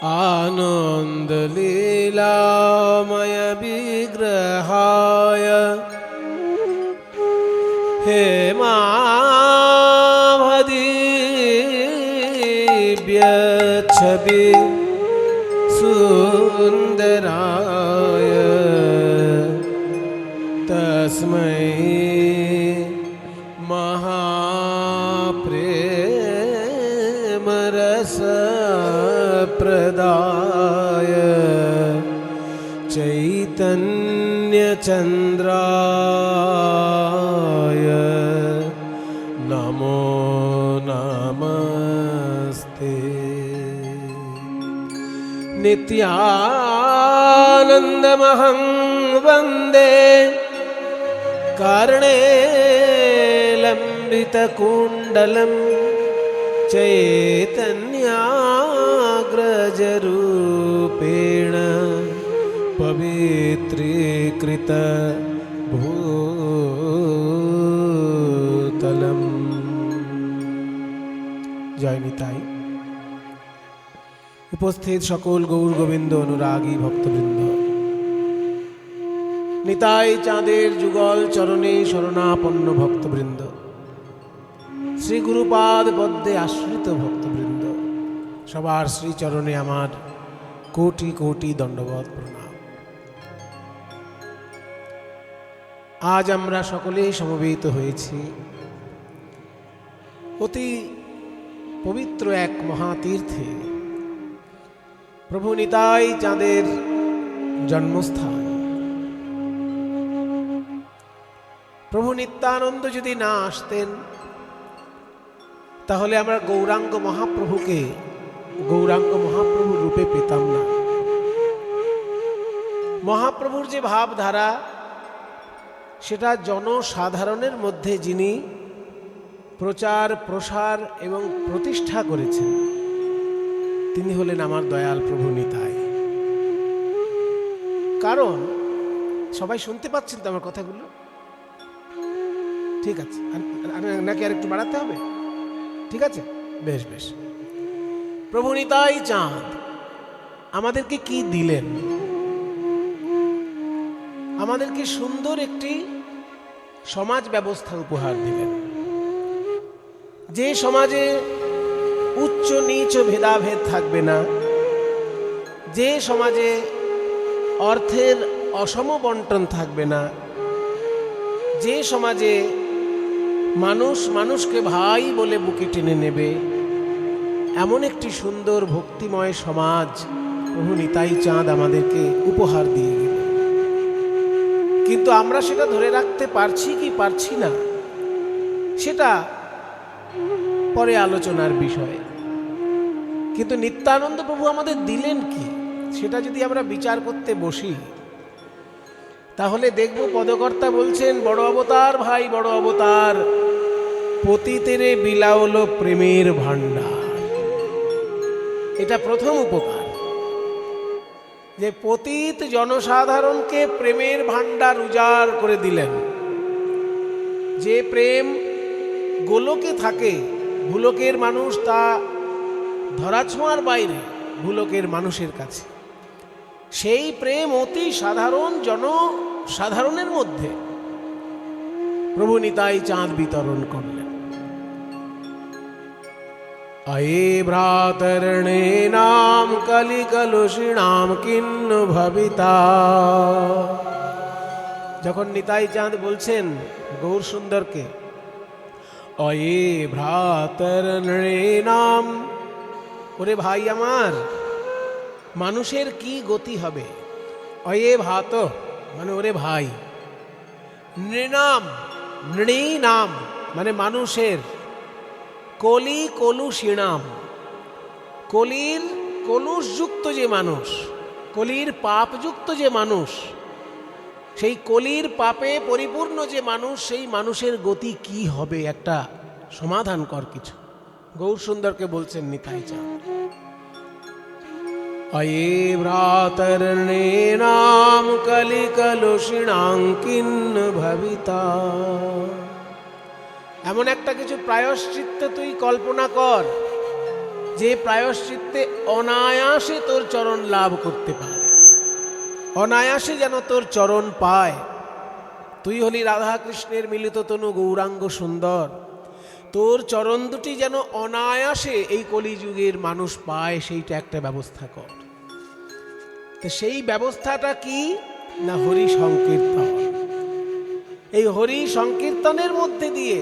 आनन्दलीलामय विग्रहाय हेमावदीव्यच्छवि सुन्दराय तस्मै महाप्रेमरसप्रदाय चैतन्यचन्द्राय नमो नमस्ते। नित्यानन्दमहं वन्दे कर्णेलम्बितकुण्डलं चैतन्याग्रजरूपेण पवित्रीकृत भूतलम्। जय निताई। उपस्थित सकल गौर गोविंद अनुरागी भक्तबृंद, निताई चाँदेर जुगल चरणे शरणापन्न भक्तबृंद, श्री गुरुपाद पद्मे आश्रित भक्तबृंद, सबार श्री चरणे आमार कोटि कोटि दंडवत प्रणाम। आज आमरा सकलेई समवेत हয়েছি অতি पवित्र एक महातीर्थे, प्रभु निताई चाँदेर जन्मस्थान। प्रभु नित्यानंद यदि ना आसतेन ताहले आमरा गौरांग महाप्रभुके गौरांग महाप्रभु रूपे पेताम ना। महाप्रभुर जे भावधारा सेटा जनसाधारणेर मध्य जिनी प्रचार प्रसार एवं प्रतिष्ठा करेছেন তিনি হলেন আমার দয়াল প্রভু নিতাই। কারণ সবাই শুনতে পাচ্ছেন তো আমার কথাগুলো? ঠিক আছে, নাকি আর একটু বাড়াতে হবে? ঠিক আছে, বেশ বেশ। প্রভু নিতাই চাঁদ আমাদেরকে কি দিলেন? আমাদেরকে সুন্দর একটি সমাজ ব্যবস্থা উপহার দিলেন, যে সমাজে উচ্চ নীচ ভেদাভেদ থাকবে না, যে সমাজে অর্থের অসম বন্টন থাকবে না, যে সমাজে মানুষ মানুষকে ভাই বলে বুকে টেনে নেবে, এমন একটি সুন্দর ভক্তিময় সমাজ প্রভু নিতাই চাঁদ আমাদেরকে উপহার দিয়ে গেল। কিন্তু আমরা সেটা ধরে রাখতে পারছি কি পারছি না সেটা পরে আলোচনার বিষয়। কিন্তু নিত্যানন্দ প্রভু আমাদের দিলেন কি সেটা যদি আমরা বিচার করতে বসি তাহলে দেখব পদকর্তা বলছেন, বড় অবতার ভাই বড় অবতার, পতিতেরে বিলাওল প্রেমের ভাণ্ডার। এটা প্রথম উপকার, যে পতিত জনসাধারণকে প্রেমের ভাণ্ডার উজাড় করে দিলেন। যে প্রেম গোলকে থাকে, ভূলোকের মানুষ তা ধরাছোঁয়ার বাইরে ভূলোকের মানুষের কাছে, সেই প্রেম অতি সাধারণ জনসাধারণের মধ্যে প্রভু নিতাই চাঁদ বিতরণ করলেন। আয়ে ভ্রাতরণে নাম কলি কলুষিণাম কিন্ন ভবিতা। যখন নিতাই চাঁদ বলছেন গৌর সুন্দরকে, অয়ে ভ্রাতরণে নাম, ওরে ভাই আমার, মানুষের কি গতি হবে? অয়ে ভাত মানে ওরে ভাই, নৃণাম নৃণাম মানে মানুষের, কলি কলুষিণাম, কলির কলুষযুক্ত যে মানুষ, কলির পাপযুক্ত যে মানুষ, সেই কলির পাপে পরিপূর্ণ যে মানুষ, সেই মানুষের গতি কি হবে? একটা সমাধান কর কিছু। গৌর সুন্দরকে বলছেন নিতাই চাঁদ, अये भ्रातर्णेनाम कलिकलुषिणांकिन्न भविता। এমন একটা কিছু প্রায়শ্চিত্ত তুই কল্পনা কর যে প্রায়শ্চিত্তে অনায়াসে তোর চরণ লাভ করতে পারে, অনায়াসে যেন তোর চরণ পায়। তুই হলি রাধা কৃষ্ণের মিলিত তনু গৌরাঙ্গ সুন্দর, তোর চরণ দুটি যেন অনায়াসে এই কলিযুগের মানুষ পায়, সেইটা একটা ব্যবস্থা কর। তো সেই ব্যবস্থাটা কি না, হরি সংকীর্তন। এই হরি সংকীর্তনের মধ্যে দিয়ে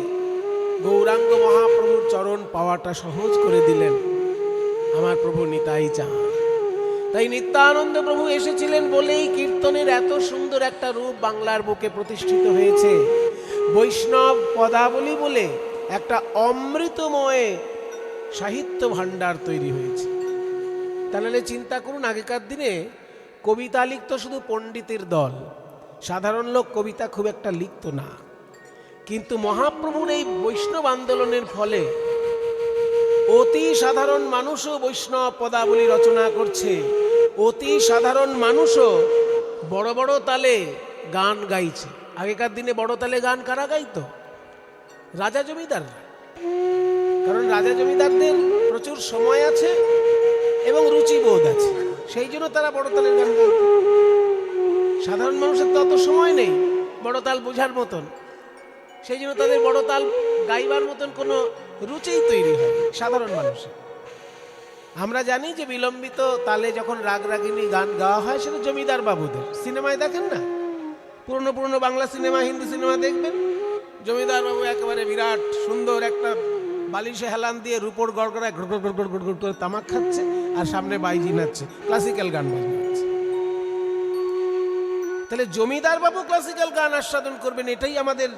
গৌরাঙ্গ মহাপ্রভুর চরণ পাওয়াটা সহজ করে দিলেন আমার প্রভু নিতাই চাঁদ। তাই নিত্যানন্দ প্রভু এসেছিলেন বলেই কীর্তনের এত সুন্দর একটা রূপ বাংলার বুকে প্রতিষ্ঠিত হয়েছে। বৈষ্ণব পদাবলী বলে একটা অমৃতময় সাহিত্য ভাণ্ডার তৈরি হয়েছে। তাহলে চিন্তা করুন, আগেকার দিনে কবিতা লিখত শুধু পণ্ডিতের দল, সাধারণ লোক কবিতা খুব একটা লিখত না। কিন্তু মহাপ্রভুর এই বৈষ্ণব আন্দোলনের ফলে অতি সাধারণ মানুষও বৈষ্ণব পদাবলী রচনা করছে, অতি সাধারণ মানুষও বড় বড় তালে গান গাইছে। আগেকার দিনে বড় তালে গান কারা গাইতো? রাজা জমিদাররা। কারণ রাজা জমিদারদের প্রচুর সময় আছে এবং রুচিবোধ আছে, সেই জন্য তারা বড় তালের গান গাইত। সাধারণ মানুষের তো অত সময় নেই বড় তাল বোঝার মতন, সেই জন্য তাদের বড় তাল গাইবার মতন কোনো রুচিই তৈরি হয় সাধারণ মানুষের। আমরা জানি যে বিলম্বিত তালে যখন রাগ রাগিনী গান গাওয়া হয় সেটা জমিদার বাবুদের। সিনেমায় দেখেন না, পুরনো পুরনো বাংলা সিনেমা, হিন্দি সিনেমা দেখবেন, জমিদার বাবু একেবারে বিরাট সুন্দর একটা বালিশে হেলান দিয়ে রূপোর গড়গড়ায় ঘড় ঘড় ঘড় ঘড় করে তামাক খাচ্ছে আর সামনে বাইজি নাচছে, ক্লাসিক্যাল গান বাজছে। তাহলে জমিদার বাবু ক্লাসিক্যাল গান আস্বাদন করবেন, এটাই আমাদের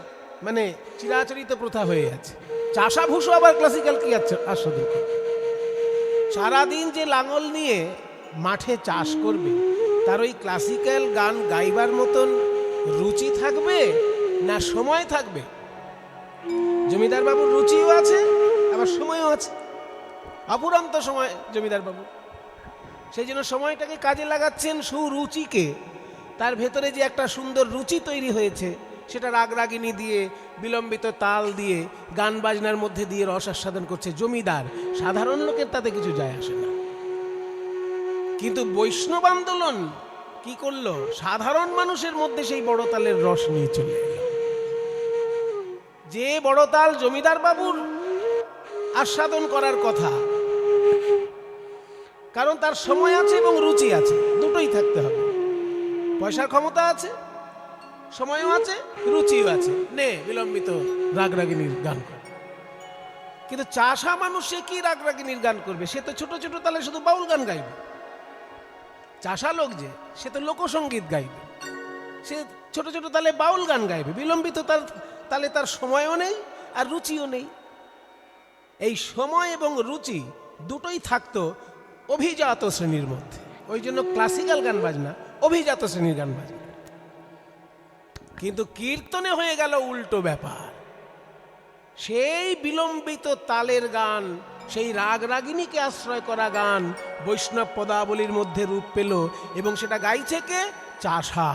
মানে চিরাচরিত প্রথা হয়ে আছে। চাষা ভুষো আবার ক্লাসিক্যাল কি আস্বাদন করবে? সারাদিন যে লাঙল নিয়ে মাঠে চাষ করবে তার ওই ক্লাসিক্যাল গান গাইবার মতন রুচি থাকবে না সময় থাকবে? জমিদার বাবুর রুচিও আছে আবার সময়ও আছে, অপুরন্ত সময় জমিদার বাবু। সেই জন্য সময়টাকে কাজে লাগাচ্ছেন, সুরুচিকে। তার ভেতরে যে একটা সুন্দর রুচি তৈরি হয়েছে সেটা রাগ রাগিনী দিয়ে, বিলম্বিত তাল দিয়ে, গান বাজনার মধ্যে দিয়ে রস আস্বাদন করছে জমিদার। সাধারণ লোকের তাতে কিছু যায় আসে না। কিন্তু বৈষ্ণব আন্দোলন কি করলো? সাধারণ মানুষের মধ্যে সেই বড় তালের রস নিয়ে চলে এলো। যে বড় তাল জমিদার বাবুর আস্বাদন করার কথা, কারণ তার সময় আছে এবং রুচি আছে, দুটোই থাকতে হবে। পয়সার ক্ষমতা আছে, সময়ও আছে, রুচিও আছে, নে বিলম্বিত রাগ রাগিনীর গান করে। কিন্তু চাষা মানুষ সে কি রাগ রাগিনীর গান করবে? সে তো ছোট ছোট তালে শুধু বাউল গান গাইবে। চাষা লোক যে, সে তো লোকসঙ্গীত গাইবে, সে ছোট ছোট তালে বাউল গান গাইবে। বিলম্বিত তালে তার সময়ও নেই আর রুচিও নেই। এই সময় এবং রুচি দুটোই থাকতো অভিজাত শ্রেণীর মধ্যে। ওই জন্য ক্লাসিক্যাল গান বাজনা অভিজাত শ্রেণীর গান বাজনা। কিন্তু কীর্তনে হয়ে গেল উল্টো ব্যাপার। সেই বিলম্বিত তালের গান, সেই রাগ রাগিনীকে আশ্রয় করা গান বৈষ্ণব পদাবলীর মধ্যে রূপ পেল, এবং সেটা গাইছে কে? চাষা।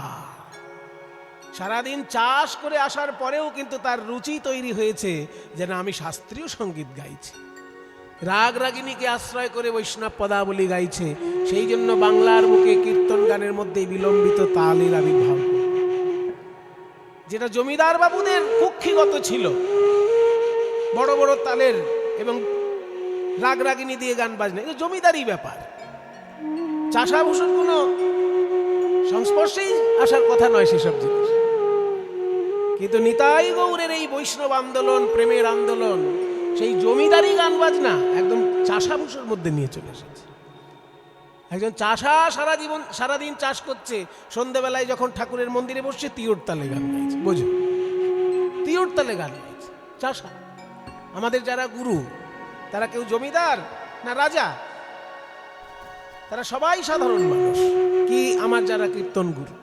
সারাদিন চাষ করে আসার পরেও কিন্তু তার রুচি তৈরি হয়েছে যে না, আমি শাস্ত্রীয় সঙ্গীত গাইছি। রাগ রাগিনীকে আশ্রয় করে বৈষ্ণব পদাবলী গাইছে। সেই জন্য বাংলার বুকে কীর্তন গানের মধ্যে বিলম্বিত তালের আবির্ভাব, যেটা জমিদার বাবুদের কুক্ষিগত ছিল, বড় বড় তালের এবং রাগ রাগিনী দিয়ে গান বাজনা, এটা জমিদারি ব্যাপার। চাষা ভূষণ কোনো সংস্পর্শেই আসার কথা নয় সেসব জিনিস। কিন্তু নিতাই গৌরের এই বৈষ্ণব আন্দোলন, প্রেমের আন্দোলন, সেই জমিদারি গান বাজনা একদম চাষা ভূষণ মধ্যে নিয়ে চলে এসেছে। একজন চাষা সারাদিন চাষ করছে, সন্ধ্যেবেলায় যখন ঠাকুরের মন্দিরে বসছে তিওর তালে গান গাইছে। বোঝো, তিওর তালে গান গাইছে চাষা। আমাদের যারা গুরু তারা কেউ জমিদার না রাজা, তারা সবাই সাধারণ মানুষ। কি আমার যারা কীর্তন গুরু,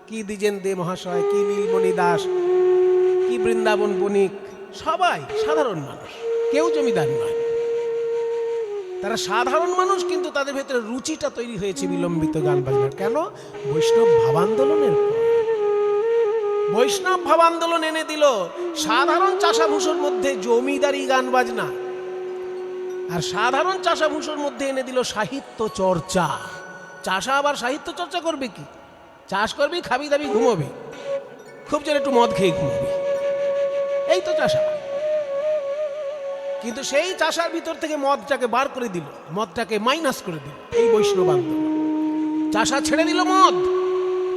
কি দ্বিজেন দে মহাশয়, কি নীলমণি দাস, কি বৃন্দাবন বণিক, সবাই সাধারণ মানুষ, কেউ জমিদার নয়। তারা সাধারণ মানুষ, কিন্তু তাদের ভেতরে রুচিটা তৈরি হয়েছে বিলম্বিত গান বাজনার। কেন? বৈষ্ণব ভাব আন্দোলনের পর। বৈষ্ণব ভাব আন্দোলন এনে দিল সাধারণ চাষাভূষণ মধ্যে জমিদারি গান বাজনা। আর সাধারণ চাষাভূষোর মধ্যে এনে দিল সাহিত্য চর্চা। চাষা আবার সাহিত্য চর্চা করবে কি? চাষ করবি, খাবি দাবি, ঘুমোবি, খুব জোরে একটু মদ খেয়ে ঘুমোবি, এই তো চাষা। কিন্তু সেই চাষার ভিতর থেকে মদটাকে বার করে দিল, মদটাকে মাইনাস করে দিল এই বৈষ্ণব আন্দোলন। চাষা ছেড়ে দিল মদ,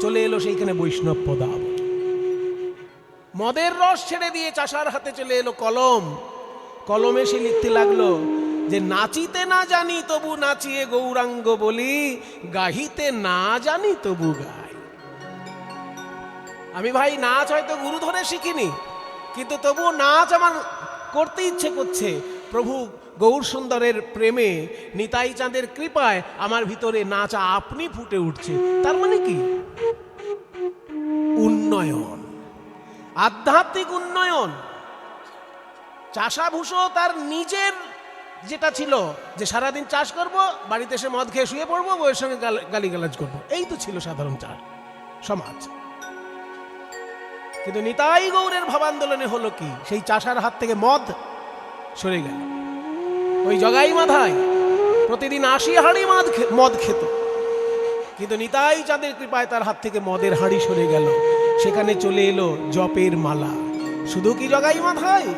চলে এলো সেইখানে বৈষ্ণব পদাবলী। মদের রস ছেড়ে দিয়ে চাষার হাতে চলে এলো কলম। কলমে সে লিখতে লাগলো যে নাচিতে না জানি তবু নাচিয়ে গৌরাঙ্গ বলি, গাহিতে না জানি তবু গাই। আমি ভাই নাচ হয়তো গুরু ধরে শিখিনি, কিন্তু তবু নাচ আমার করতে ইচ্ছে করছে। প্রভু গৌর সুন্দরের প্রেমে, নিতাই চাঁদের কৃপায় আমার ভিতরে নাচ আপনি ফুটে উঠছে। তার মানে কি? উন্নয়ন, আধ্যাত্মিক উন্নয়ন। চাষাভূষো তার নিজের যেটা ছিল যে সারাদিন চাষ করব, বাড়িতে এসে মদ খেয়ে শুয়ে পড়বো, বউয়ের সঙ্গে গালিগালাজ করবো, এই তো ছিল সাধারণ সমাজ। কিন্তু নিতাই গৌরের ভাবান্দোলনে হলো কি? সেই চাষার হাত থেকে মদ সরে গেল। ওই জগাই মাথায় প্রতিদিন 80 হাঁড়ি মদ খেত, কিন্তু নিতাই চাঁদের কৃপায় তার হাত থেকে মদের হাঁড়ি সরে গেল। সেখানে চলে এলো জপের মালা। শুধু কি জগাই মাথায়?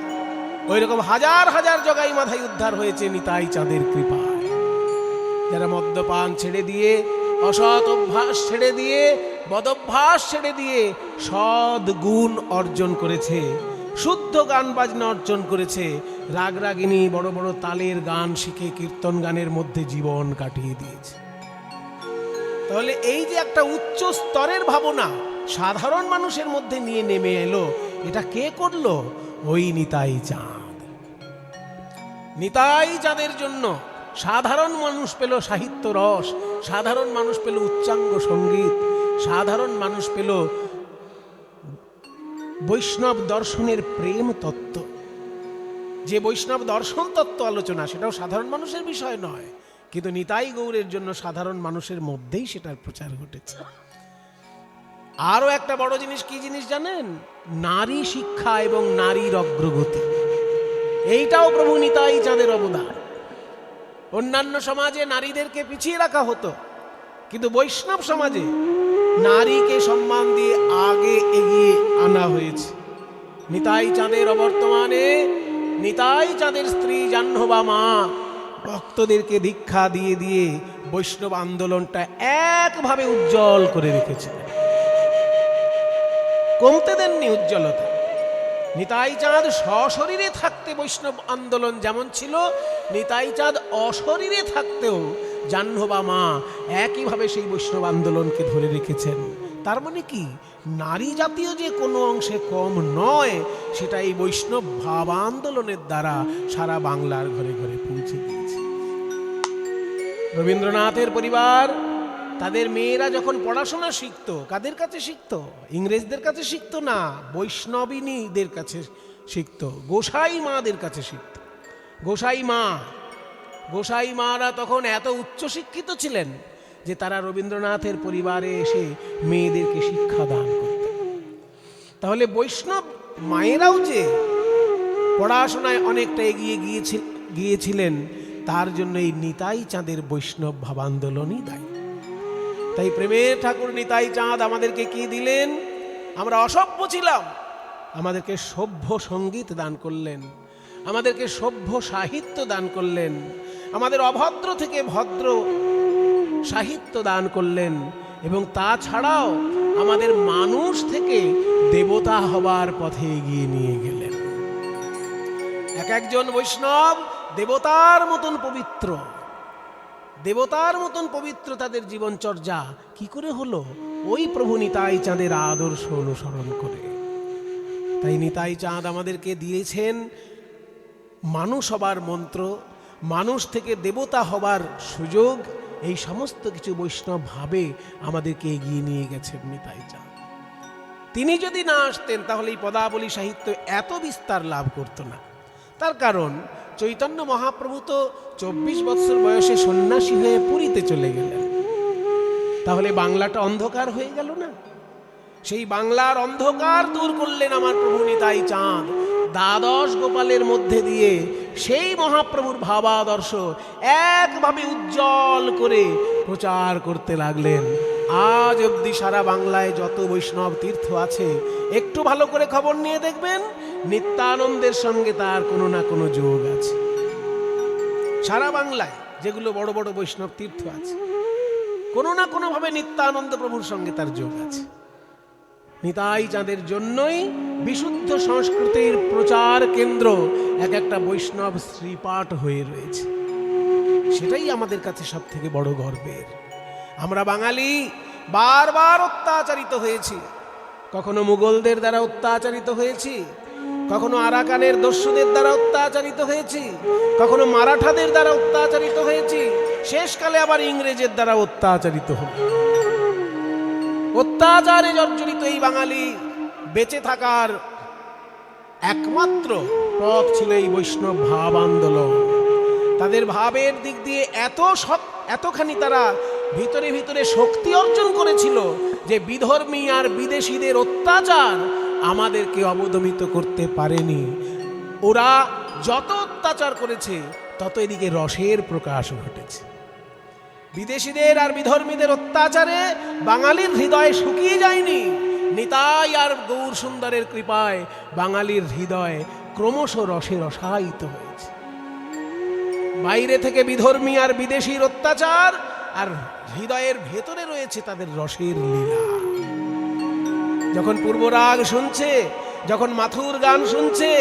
ওই রকম হাজার হাজার জগাই মাথায় উদ্ধার হয়েছে নিতাই চাঁদের কৃপায়। যারা মদ্যপান ছেড়ে দিয়ে, অসৎ অভ্যাস ছেড়ে দিয়ে, বদভ্যাস ছেড়ে দিয়ে সৎ গুণ অর্জন করেছে, শুদ্ধ গান বাজনা অর্জন করেছে, রাগ রাগিনী বড় বড় তালের গান শিখে কীর্তন গানের মধ্যে জীবন কাটিয়ে দিয়েছে। তাহলে এই যে একটা উচ্চ স্তরের ভাবনা সাধারণ মানুষের মধ্যে নিয়ে নেমে এলো, এটা কে করলো? ওই নিতাই চাঁদ। নিতাই চাঁদের জন্য সাধারণ মানুষ পেল সাহিত্য রস, সাধারণ মানুষ পেল উচ্চাঙ্গ সঙ্গীত, সাধারণ মানুষ পেল বৈষ্ণব দর্শনের প্রেম তত্ত্ব। যে বৈষ্ণব দর্শন তত্ত্ব আলোচনা, সেটাও সাধারণ মানুষের বিষয় নয়, কিন্তু নিতাই গৌরের জন্য সাধারণ মানুষের মধ্যেই সেটার প্রচার ঘটেছে। আরো একটা বড় জিনিস, কি জিনিস জানেন? নারী শিক্ষা এবং নারীর অগ্রগতি। এইটাও প্রভু নিতাই চাঁদের অবদান। অন্যান্য সমাজে নারীদেরকে পিছিয়ে রাখা হতো, কিন্তু বৈষ্ণব সমাজে নারীকে সম্মান দিয়ে আগে এগিয়ে আনা হয়েছে। নিতাই চাঁদের অবর্তমানে নিতাই চাঁদের স্ত্রী জাহ্নবা মা ভক্তদেরকে দীক্ষা দিয়ে দিয়ে বৈষ্ণব আন্দোলনটা একভাবে উজ্জ্বল করে রেখেছিলেন, কমতে দেননি উজ্জ্বলতা। নিতাই চাঁদ সশরীরে থাকতে বৈষ্ণব আন্দোলন যেমন ছিল, নিতাই চাঁদ অশরীরে থাকতেও জাহ্নবা মা একইভাবে সেই বৈষ্ণব আন্দোলনকে ধরে রেখেছেন। তার মানে কি? নারী জাতীয় যে কোনো অংশে কম নয়, সেটা এই বৈষ্ণব ভাব আন্দোলনের দ্বারা সারা বাংলার ঘরে ঘরে পৌঁছে গিয়েছে। রবীন্দ্রনাথের পরিবার, তাদের মেয়েরা যখন পড়াশোনা শিখতো, কাদের কাছে শিখতো? ইংরেজদের কাছে শিখতো না, বৈষ্ণবিনীদের কাছে শিখতো, গোসাই মাদের কাছে শিখত। গোসাই মারা তখন এত উচ্চশিক্ষিত ছিলেন যে তারা রবীন্দ্রনাথের পরিবারে এসে মেয়েদেরকে শিক্ষা দান করত। তাহলে বৈষ্ণব মায়েরাও যে পড়াশোনায় অনেকটা এগিয়ে গিয়েছিলেন, তার জন্য এই নিতাই চাঁদের বৈষ্ণব ভাবান্দোলনই দায়ী। তাই প্রেমের ঠাকুর নিতাই চাঁদ আমাদেরকে কি দিলেন? আমরা অসভ্য ছিলাম, আমাদেরকে সভ্য সঙ্গীত দান করলেন, আমাদেরকে সভ্য সাহিত্য দান করলেন, আমাদের অভদ্র থেকে ভদ্র সাহিত্য দান করলেন, এবং তাছাড়াও আমাদের মানুষ থেকে দেবতা হবার পথে এগিয়ে নিয়ে গেলেন। এক একজন বৈষ্ণব দেবতার মতন পবিত্র, দেবতার মতন পবিত্র তাদের জীবনচর্যা কি করে হলো? ওই প্রভু নিতাই চাঁদের আদর্শ অনুসরণ করে। তাই নিতাই চাঁদ আমাদেরকে দিয়েছেন মানুষ হবার মন্ত্র, মানুষ থেকে দেবতা হবার সুযোগ। এই সমস্ত কিছু বৈষ্ণব ভাবে আমাদেরকে এগিয়ে নিয়ে গেছেন নিতাই চাঁদ। তিনি যদি না আসতেন তাহলে এই পদাবলী সাহিত্য এত বিস্তার লাভ করত না। তার কারণ চৈতন্য মহাপ্রভু তো 24 বৎসর বয়সে সন্ন্যাসী হয়ে পুরীতে চলে গেলেন। তাহলে বাংলাটা অন্ধকার হয়ে গেল না? সেই বাংলার অন্ধকার দূর করলেন আমার প্রভু নিতাই চাঁদ। দ্বাদশ গোপালের মধ্যে দিয়ে সেই মহাপ্রভুর ভাবাদর্শ একভাবে উজ্জ্বল করে প্রচার করতে লাগলেন। আজ অবধি সারা বাংলায় যত বৈষ্ণব তীর্থ আছে, একটু ভালো করে খবর নিয়ে দেখবেন নিত্যানন্দের সঙ্গে তার কোনো না কোনো যোগ আছে। সারা বাংলায় যেগুলো বড় বড় বৈষ্ণব তীর্থ আছে, কোনো না কোনোভাবে নিত্যানন্দ প্রভুর সঙ্গে তার যোগ আছে। নিতাই চাঁদের জন্যই বিশুদ্ধ সংস্কৃতির প্রচার কেন্দ্র এক একটা বৈষ্ণব শ্রীপাঠ হয়ে রয়েছে। সেটাই আমাদের কাছে সব থেকে বড় গর্বের। আমরা বাঙালি বারবার অত্যাচারিত হয়েছি। কখনো মুঘলদের দ্বারা অত্যাচারিত হয়েছি, কখনো আরাকানের দস্যুদের দ্বারা অত্যাচারিত হয়েছি, কখনো মারাঠাদের দ্বারা অত্যাচারিত হয়েছি, শেষকালে আবার ইংরেজের দ্বারা অত্যাচারিত হল। অত্যাচারে জর্জরিত এই বাঙালি বেঁচে থাকার একমাত্র পথ ছিল এই বৈষ্ণব ভাব আন্দোলন। তাদের ভাবের দিক দিয়ে এতখানি তারা ভিতরে ভিতরে শক্তি অর্জন করেছিল যে বিধর্মী আর বিদেশিদের অত্যাচার আমাদেরকে অবদমিত করতে পারেনি। ওরা যত অত্যাচার করেছে তত এদিকে রসের প্রকাশ ঘটেছে। বিদেশিদের আর বিধর্মীদের অত্যাচারে বাঙালির হৃদয় শুকিয়ে যায়নি। নিতাই আর গৌর সুন্দরের কৃপায় বাঙালির হৃদয় ক্রমশ রসে রসায়িত হয়েছে। বাইরে থেকে বিধর্মী আর বিদেশির অত্যাচার, আর হৃদয়ের ভেতরে রয়েছে তাদের রসের লীলা। যখন পূর্বরাগ শুনছে, যখন মাথুর গান শুনছে,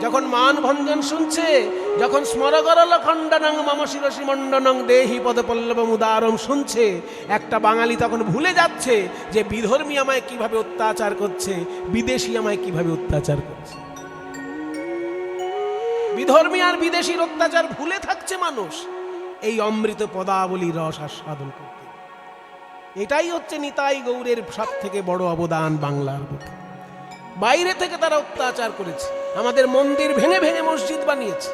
যখন মান ভঞ্জন শুনছে, যখন স্মরগরল খণ্ডনং মম শিরসি মণ্ডনং দেহি পদপল্লবম উদারম শুনছে, একটা বাঙালি তখন ভুলে যাচ্ছে যে বিধর্মী আমায় কিভাবে অত্যাচার করছে, বিদেশি আমায় কিভাবে অত্যাচার করছে। বিধর্মী আর বিদেশির অত্যাচার ভুলে থাকছে মানুষ এই অমৃত পদাবলী রস আস্বাদন করতে। এটাই হচ্ছে নিতাই গৌরের সব থেকে বড় অবদান বাংলার বুকে। বাইরে থেকে তারা অত্যাচার করেছে, আমাদের মন্দির ভেঙে ভেঙে মসজিদ বানিয়েছে।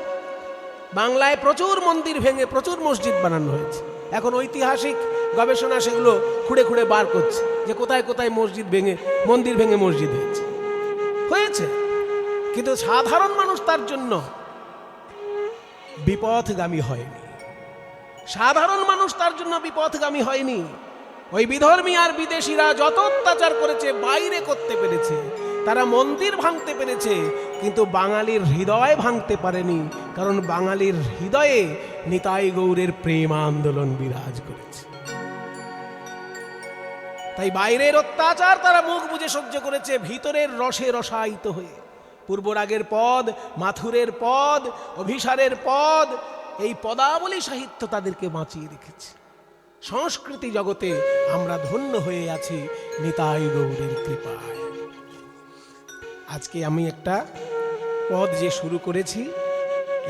বাংলায় প্রচুর মন্দির ভেঙে প্রচুর মসজিদ বানানো হয়েছে। এখন ঐতিহাসিক গবেষণা সেগুলো খুঁড়ে খুঁড়ে বার করছে যে কোথায় কোথায় মন্দির ভেঙে মসজিদ হয়েছে। কিন্তু সাধারণ মানুষ তার জন্য বিপথগামী হয়নি। সাধারণ মানুষ তার জন্য বিপথগামী হয়নি। ওই বিধর্মী আর বিদেশিরা যত অত্যাচার করেছে বাইরে করতে পেরেছে, তারা মন্দির ভাঙতে পেরেছে, কিন্তু বাঙালির হৃদয় ভাঙতে পারেনি। কারণ বাঙালির হৃদয়ে নিতাই গৌরের প্রেম আন্দোলন বিরাজ করেছে। তাই বাইরের অত্যাচার তারা মুখ বুজে সহ্য করেছে, ভিতরের রসে রসায়িত হয়ে। পূর্বরাগের পদ, মাথুরের পদ, অভিসারের পদ, এই পদাবলী সাহিত্য তাদেরকে বাঁচিয়ে রেখেছে। সংস্কৃতি জগতে আমরা ধন্য হয়ে আছি নিতাই গৌরের কৃপায়। আজকে আমি একটা পদ যে শুরু করেছি,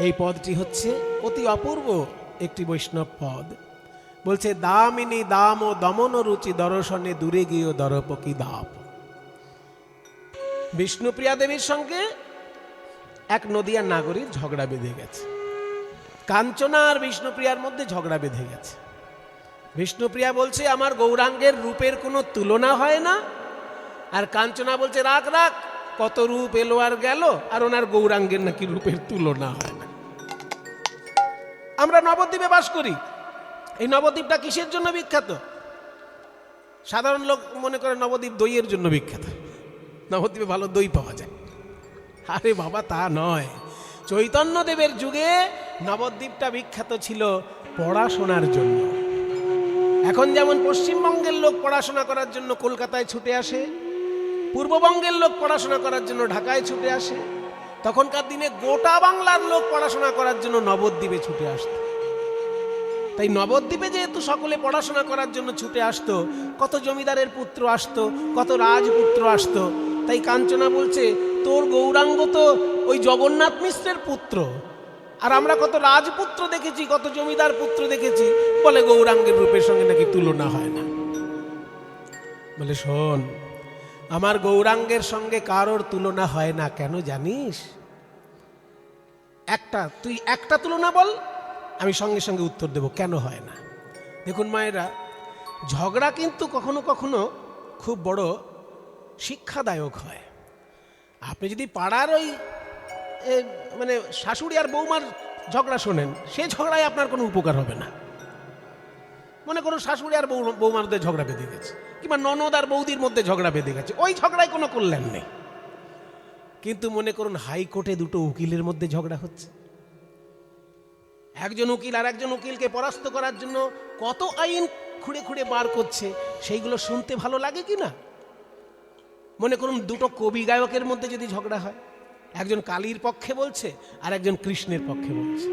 এই পদটি হচ্ছে অতি অপূর্ব একটি বৈষ্ণব পদ। বলছে, দামিনী দাম ও দমন রুচি দর্শনে দূরে গিয়ে দরপকি দাপ। বিষ্ণুপ্রিয়া দেবীর সঙ্গে এক নদিয়ার নাগরীর ঝগড়া বেঁধে গেছে। কাঞ্চনা আর বিষ্ণুপ্রিয়ার মধ্যে ঝগড়া বেঁধে গেছে। বিষ্ণুপ্রিয়া বলছে, আমার গৌরাঙ্গের রূপের কোনো তুলনা হয় না। আর কাঞ্চনা বলছে, রাখ রাখ, কত রূপ এলো আর গেল, আর ওনার গৌরাঙ্গের নাকি রূপের তুলনা হয় না। আমরা নবদ্বীপে বাস করি। এই নবদ্বীপটা কিসের জন্য বিখ্যাত? সাধারণ লোক মনে করে নবদ্বীপ দইয়ের জন্য বিখ্যাত, নবদ্বীপে ভালো দই পাওয়া যায়। আরে বাবা, তা নয়। চৈতন্যদেবের যুগে নবদ্বীপটা বিখ্যাত ছিল পড়াশোনার জন্য। এখন যেমন পশ্চিমবঙ্গের লোক পড়াশোনা করার জন্য কলকাতায় ছুটে আসে, পূর্ববঙ্গের লোক পড়াশোনা করার জন্য ঢাকায় ছুটে আসে, তখনকার দিনে গোটা বাংলার লোক পড়াশোনা করার জন্য নবদ্বীপে ছুটে আসতো। তাই নবদ্বীপে যেহেতু সকলে পড়াশোনা করার জন্য ছুটে আসতো, কত জমিদারের পুত্র আসতো, কত রাজপুত্র আসতো। তাই কাঞ্চনা বলছে, তোর গৌরাঙ্গ তো ওই জগন্নাথ মিশ্রের পুত্র, আর আমরা কত রাজপুত্র দেখেছি, কত জমিদার পুত্র দেখেছি, বলে গৌরাঙ্গের রূপের সঙ্গে নাকি তুলনা হয় না। বলে, শোন, আমার গৌরাঙ্গের সঙ্গে কারোর তুলনা হয় না। কেন জানিস? তুই একটা তুলনা বল, আমি সঙ্গে সঙ্গে উত্তর দেব কেন হয় না। দেখুন মায়েরা, ঝগড়া কিন্তু কখনো কখনো খুব বড় শিক্ষাদায়ক হয়। আপনি যদি পাড়ার ওই মানে শাশুড়ি আর বৌমার ঝগড়া শোনেন, সেই ঝগড়ায় আপনার কোনো উপকার হবে না। মনে করুন শাশুড়ি আর বৌমার মধ্যে ঝগড়া বেঁধে গেছে, কিংবা ননদ আর বৌদির মধ্যে ঝগড়া বেঁধে গেছে, ওই ঝগড়ায় কোনো কল্যাণ নেই। কিন্তু মনে করুন হাইকোর্টে দুটো উকিলের মধ্যে ঝগড়া হচ্ছে, একজন উকিল আর একজন উকিলকে পরাস্ত করার জন্য কত আইন খুঁড়ে খুঁড়ে বার করছে, সেইগুলো শুনতে ভালো লাগে কি না? মনে করুন দুটো কবি গায়কের মধ্যে যদি ঝগড়া হয়, একজন কালীর পক্ষে বলছে আর একজন কৃষ্ণের পক্ষে বলছে।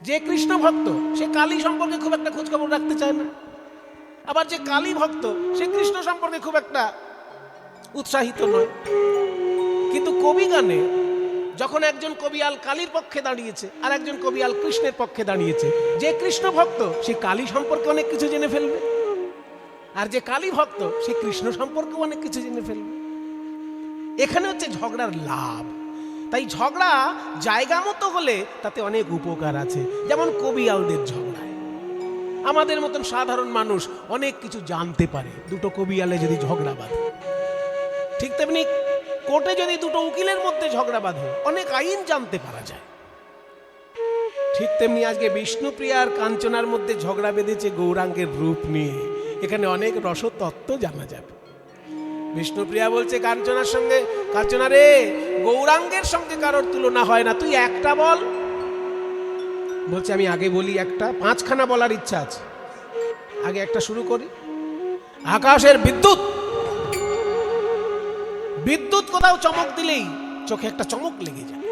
যে কৃষ্ণ ভক্ত সে কালী সম্পর্কে খুব একটা খোঁজখবর রাখতে চায় না, আবার যে কালী ভক্ত সে কৃষ্ণ সম্পর্কে খুব একটা উৎসাহিত নয়। কিন্তু কবি গানে যখন একজন কবিয়াল কালীর পক্ষে দাঁড়িয়েছে আর একজন কবিয়াল কৃষ্ণের পক্ষে দাঁড়িয়েছে, যে কৃষ্ণ ভক্ত সে কালী সম্পর্কে অনেক কিছু জেনে ফেলবে, আর যে কালী ভক্ত সে কৃষ্ণ সম্পর্কে অনেক কিছু জেনে ফেলবে। এখানে হচ্ছে ঝগড়ার লাভ। তাই ঝগড়া জায়গা মতো হলে তাতে অনেক উপকার আছে। যেমন কবিয়ালদের ঝগড়ায় আমাদের মতন সাধারণ মানুষ অনেক কিছু জানতে পারে দুটো কবিয়ালে যদি ঝগড়া বাঁধে। ঠিক তেমনি কোর্টে যদি দুটো উকিলের মধ্যে ঝগড়া বাঁধে অনেক আইন জানতে পারা যায়। ঠিক তেমনি আজকে বিষ্ণুপ্রিয়া আর কাঞ্চনার মধ্যে ঝগড়া বেঁধেছে গৌরাঙ্গের রূপ নিয়ে, এখানে অনেক রসতত্ত্ব জানা যাবে। বিষ্ণুপ্রিয়া বলছে কাঞ্চনার সঙ্গে, কাঞ্চনা রে, গৌরাঙ্গের সঙ্গে কারোর তুলনা হয় না, তুই একটা বল। বলছে আমি আগে বলি একটা, 5খানা বলার ইচ্ছা আছে, আগে একটা শুরু করি। আকাশের বিদ্যুৎ, বিদ্যুৎ কোথাও চমক দিলেই চোখে একটা চমক লেগে যায়,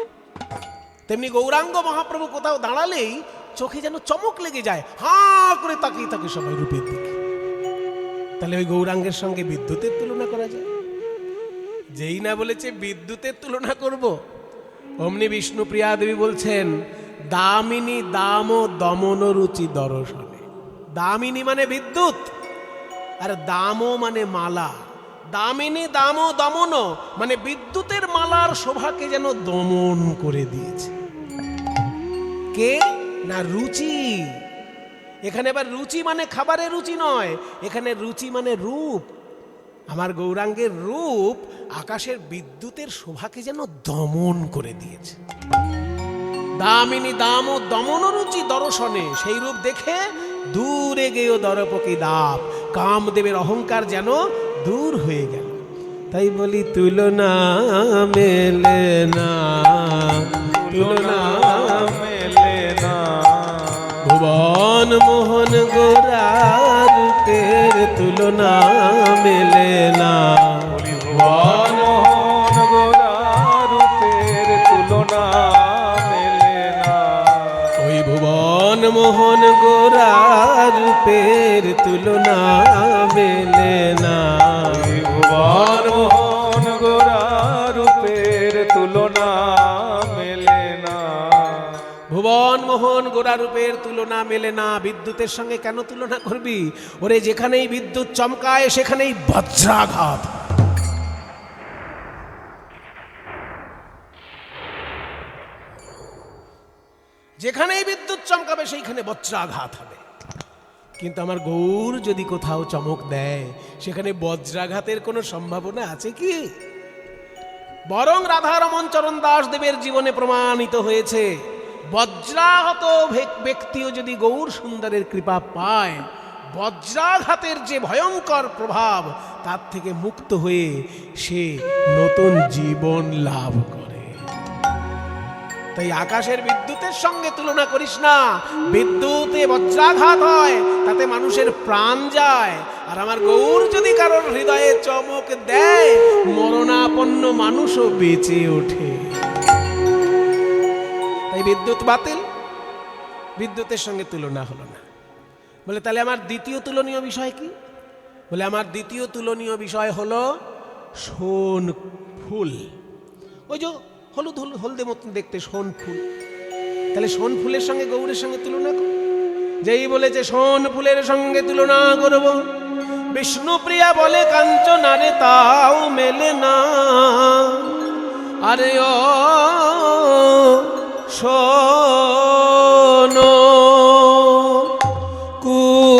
তেমনি গৌরাঙ্গ মহাপ্রভু কোথাও দাঁড়ালেই চোখে যেন চমক লেগে যায়, হাঁ করে তাকিয়ে থাকে সবাই রূপের দিকে। তাহলে ওই গৌরাঙ্গের সঙ্গে বিদ্যুতের তুলনা করা যায়? যেই না বলেছে বিদ্যুতের তুলনা করব, অমনি বিষ্ণুপ্রিয়া দেবী বলছেন দামিনী দাম দমন রুচি দর্শনে। দামিনী মানে বিদ্যুৎ, আর দামও মানে মালা। দামিনী দাম দমন মানে বিদ্যুতের মালার শোভাকে যেন দমন করে দিয়েছে। কে না রুচি। এখানে আবার রুচি মানে খাবারের রুচি নয়, এখানে রুচি মানে রূপ। আমার গৌরাঙ্গের রূপ আকাশের বিদ্যুতের শোভাকে যেন দমন করে দিয়েছে। দামিনী দাম ও দমন রুচি দর্শনে, সেই রূপ দেখে দূরে গেও দরপকি দাপ, কামদেবের অহংকার যেন দূর হয়ে গেল। তাই বলি তুলনা মেলে না, তুলনা মেলে না, ভুবন মোহন গোরার রূপের তুলনা মেলে না, ভুবন মোহন গোরার রূপের তুলনা মেলে না, ওই ভুবন মোহন গোরার রূপের তুলনা মেলে না, ভুবন মোহন গোরার রূপের তুলনা মেলে না, ভুবন মোহন গোরা রূপের তুলনা মেলে না। বিদ্যুতের সঙ্গে কেন তুলনা করবি? ওরে যেখানেই বিদ্যুৎ চমকায় সেখানেই বজ্রাঘাত। যেখানেই বিদ্যুৎ চমকাবে সেইখানে বজ্রাঘাত হবে। কিন্তু আমার গৌর যদি কোথাও চমক দেয় সেখানে বজ্রাঘাতের কোনো সম্ভাবনা আছে কি? বরং রাধারমণ চরণ দাস দেবের জীবনে প্রমাণিত হয়েছে, বজ্রাহত ব্যক্তিও যদি গৌর সুন্দরের কৃপা পায়, বজ্রাঘাতের যে ভয়ঙ্কর প্রভাব তার থেকে মুক্ত হয়ে সে নতুন জীবন লাভ করে। তাই আকাশের বিদ্যুতের সঙ্গে তুলনা করিস না। বিদ্যুতে বজ্রাঘাত হয়, তাতে মানুষের প্রাণ যায়, আর আমার গৌর যদি কারোর হৃদয়ে চমক দেয়, মরণাপন্ন মানুষও বেঁচে ওঠে। তাই বিদ্যুৎ বাতিল, বিদ্যুতের সঙ্গে তুলনা হলো না। বলে তাহলে আমার দ্বিতীয় তুলনীয় বিষয় কি? বলে আমার দ্বিতীয় তুলনীয় বিষয় হলো সোন ফুল। ওই যে হলুদ হলদে মতন দেখতে সোন ফুল, তাহলে সোন ফুলের সঙ্গে গৌরের সঙ্গে তুলনা কর। যেই বলেছে সোন ফুলের সঙ্গে তুলনা করব, বিষ্ণুপ্রিয়া বলে কাঞ্চনারে তাও মেলে না। আরে ও শোনো কুসুম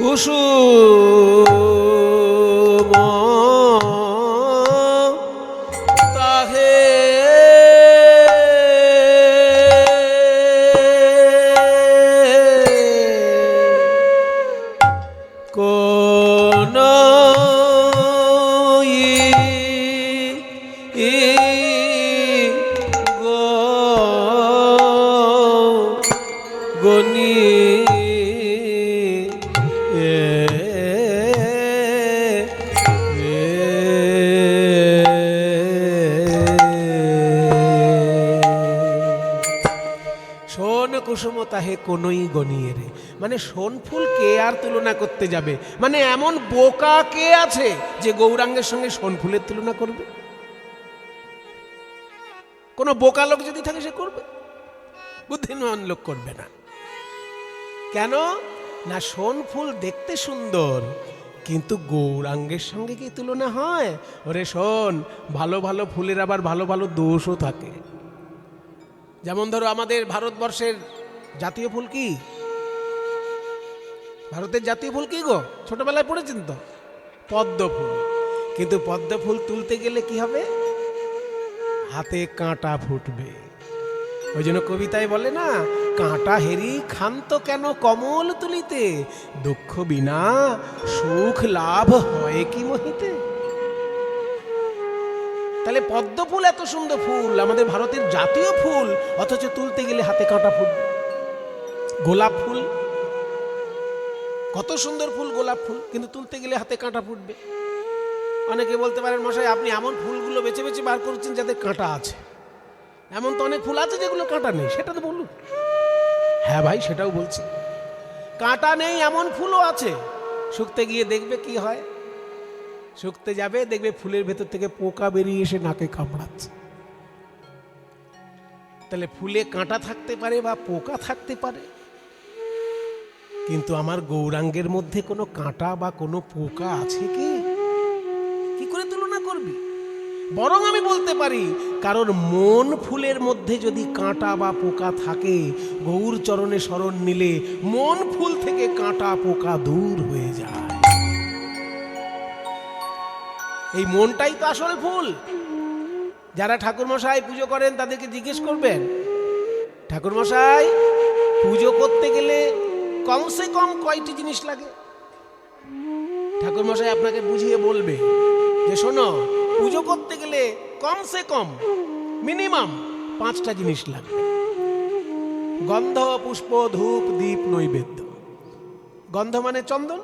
কুসুম তাহে কোন গনি কুসুম তাহে কোনই গনিয়ে রে, মানে সোন ফুল কে আর তুলনা করতে যাবে? মানে এমন বোকা কে আছে যে গৌরাঙ্গের সঙ্গে সোন ফুলের তুলনা করবে? কোন বোকা লোক যদি থাকে সে করবে, বুদ্ধিমান লোক করবে না। কেন না? সোন ফুল দেখতে সুন্দর, কিন্তু গৌরাঙ্গের সঙ্গে কি তুলনা হয়? ওরে শোন, ভালো ভালো ফুলের আবার ভালো ভালো দোষও থাকে। যেমন ধরো আমাদের ভারতবর্ষের জাতীয় ফুল কি? ভারতের জাতীয় ফুল কি গো? ছোটবেলায় পড়েছেন তো, পদ্ম ফুল। কিন্তু পদ্ম ফুল তুলতে গেলে কি হবে? হাতে কাঁটা ফুটবে। ওই জন্য কবিতায় বলে না, কাঁটা হেরি ক্ষান্ত কেন কমল তুলিতে, দুঃখ বিনা সুখ লাভ হয় কি মহিতে। তাহলে পদ্ম ফুল এত সুন্দর ফুল, আমাদের ভারতের জাতীয় ফুল, অথচ তুলতে গেলে হাতে কাঁটা ফুটবে। গোলাপ ফুল কত সুন্দর ফুল, গোলাপ ফুল, কিন্তু তুলতে গেলে হাতে কাঁটা ফুটবে। অনেকে বলতে পারেন, মশাই আপনি এমন ফুলগুলো বেছে বেছে বার করছেন যাদের কাঁটা আছে। এমন তো অনেক ফুল আছে যেগুলো কাঁটা নেই, সেটা তো বলুন। হ্যাঁ ভাই, সেটাও বলছি। কাঁটা নেই এমন ফুলও আছে, শুকতে গিয়ে দেখবে কি হয়। শুকতে যাবে, দেখবে ফুলের ভেতর থেকে পোকা বেরিয়ে এসে নাকে কামড়াচ্ছে। তাহলে ফুলে কাঁটা থাকতে পারে বা পোকা থাকতে পারে, কিন্তু আমার গৌরাঙ্গের মধ্যে কোনো কাঁটা বা কোনো পোকা আছে কি? কি করে তুলনা করবি? বরং আমি বলতে পারি, কারণ মন ফুলের মধ্যে যদি কাঁটা বা পোকা থাকে, গৌর চরণে শরণ নিলে মন ফুল থেকে কাঁটা পোকা দূর হয়ে যায়। এই মনটাই তো আসল ফুল। যারা ঠাকুরমশাই পুজো করেন তাদেরকে জিজ্ঞেস করবেন, ঠাকুরমশাই পুজো করতে গেলে কমসে কম কয়টি জিনিস লাগে? ঠাকুরমশাই আপনাকে বুঝিয়ে বলবে যে শোনো, পুজো করতে গেলে কমসে কম মিনিমাম 5টা জিনিস লাগবে। গন্ধ, পুষ্প, ধূপ, দীপ, নৈবেদ্য। গন্ধ মানে চন্দন,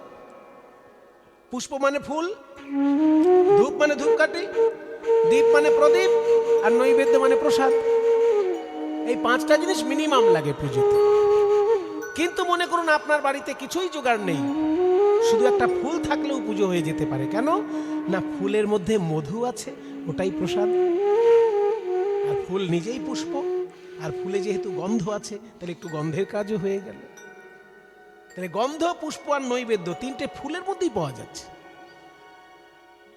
পুষ্প মানে ফুল, ধূপ মানে ধূপকাঠি, দীপ মানে প্রদীপ, আর নৈবেদ্য মানে প্রসাদ। এই 5টা জিনিস মিনিমাম লাগে পুজোতে। কিন্তু মনে করুন আপনার বাড়িতে কিছুই জোগাড় নেই, শুধু একটা ফুল থাকলেও পুজো হয়ে যেতে পারে। কেন না? ফুলের মধ্যে মধু আছে, ওটাই প্রসাদ। আর ফুল নিজেই পুষ্প, আর ফুলে যেহেতু গন্ধ আছে, তাহলে একটু গন্ধের কাজও হয়ে গেল। তাহলে গন্ধ, পুষ্প আর নৈবেদ্য 3টে ফুলের মধ্যেই পাওয়া যাচ্ছে।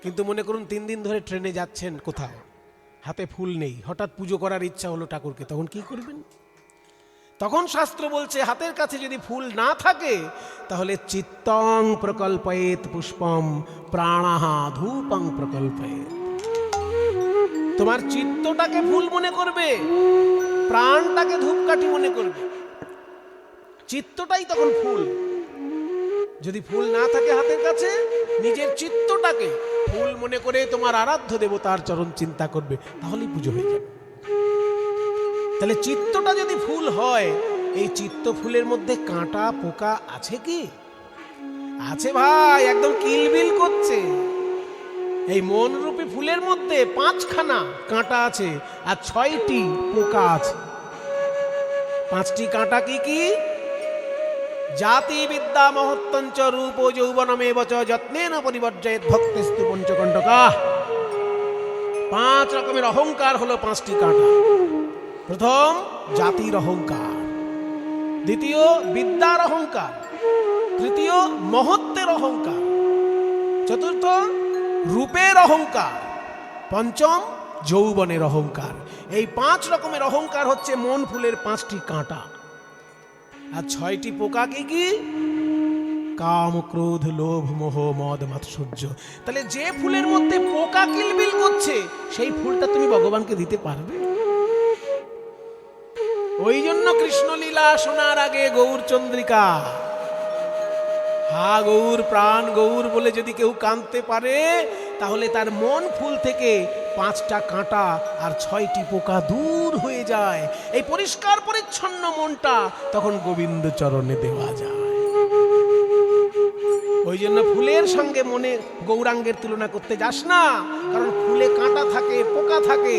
কিন্তু মনে করুন 3 দিন ধরে ট্রেনে যাচ্ছেন কোথাও, হাতে ফুল নেই, হঠাৎ পুজো করার ইচ্ছা হলো ঠাকুরকে, তখন কি করবেন? তখন শাস্ত্র বলছে হাতের কাছে যদি ফুল না থাকে তাহলে চিত্তং প্রকল্পয়েত পুষ্পম প্রাণাহা ধূপং প্রকল্পয়েত। তোমার চিত্তটাকে ফুল মনে করবে, প্রাণটাকে ধূপকাঠি মনে করবে, চিত্তটাই তখন ফুল। যদি ফুল না থাকে হাতের কাছে, নিজের চিত্তটাকে ফুল মনে করে তোমার আরাধ্য দেবতার চরণ চিন্তা করবে, তাহলেই পুজো হয়ে যাবে। তাহলে চিত্তটা যদি ফুল হয়, এই চিত্ত ফুলের মধ্যে কাঁটা পোকা আছে কি? আছে ভাই, একদম কিলবিল করছে। এই মন রূপী ফুলের মধ্যে 5খানা কাঁটা আছে আর 6টি পোকা আছে। 5টি কাঁটা কি কি? জাতি বিদ্যা মহত্তঞ্চ রূপ যৌবনমেব চ যত্নেন পরিবর্জয়েৎ ভক্তিস্তু পঞ্চকণ্টকা। 5 রকমের অহংকার হলো 5টি কাঁটা। প্রথম জাতির অহংকার, দ্বিতীয় বিদ্যার অহংকার, তৃতীয় মহত্বের অহংকার, চতুর্থ রূপের অহংকার, পঞ্চম যৌবনের অহংকার। এই 5 রকমের অহংকার হচ্ছে মন ফুলের 5টি কাঁটা। আর 6টি পোকা কি কি? কাম ক্রোধ লোভ মোহ মদ মাৎসর্য। তাহলে যে ফুলের মধ্যে পোকা কিলবিল করছে, সেই ফুলটা তুমি ভগবানকে দিতে পারবে? ওই জন্য কৃষ্ণলীলা শোনার আগে গৌর চন্দ্রিকা, হা গৌর প্রাণ গৌর বলে যদি কেউ কাঁদতে পারে, তাহলে তার মন ফুল থেকে 5টা কাঁটা আর 6টি পোকা দূর হয়ে যায়। এই পরিষ্কার পরিচ্ছন্ন মনটা তখন গোবিন্দ চরণে দেওয়া যায়। ওই জন্য ফুলের সঙ্গে মনে গৌরাঙ্গের তুলনা করতে যাস না, কারণ ফুলে কাঁটা থাকে, পোকা থাকে,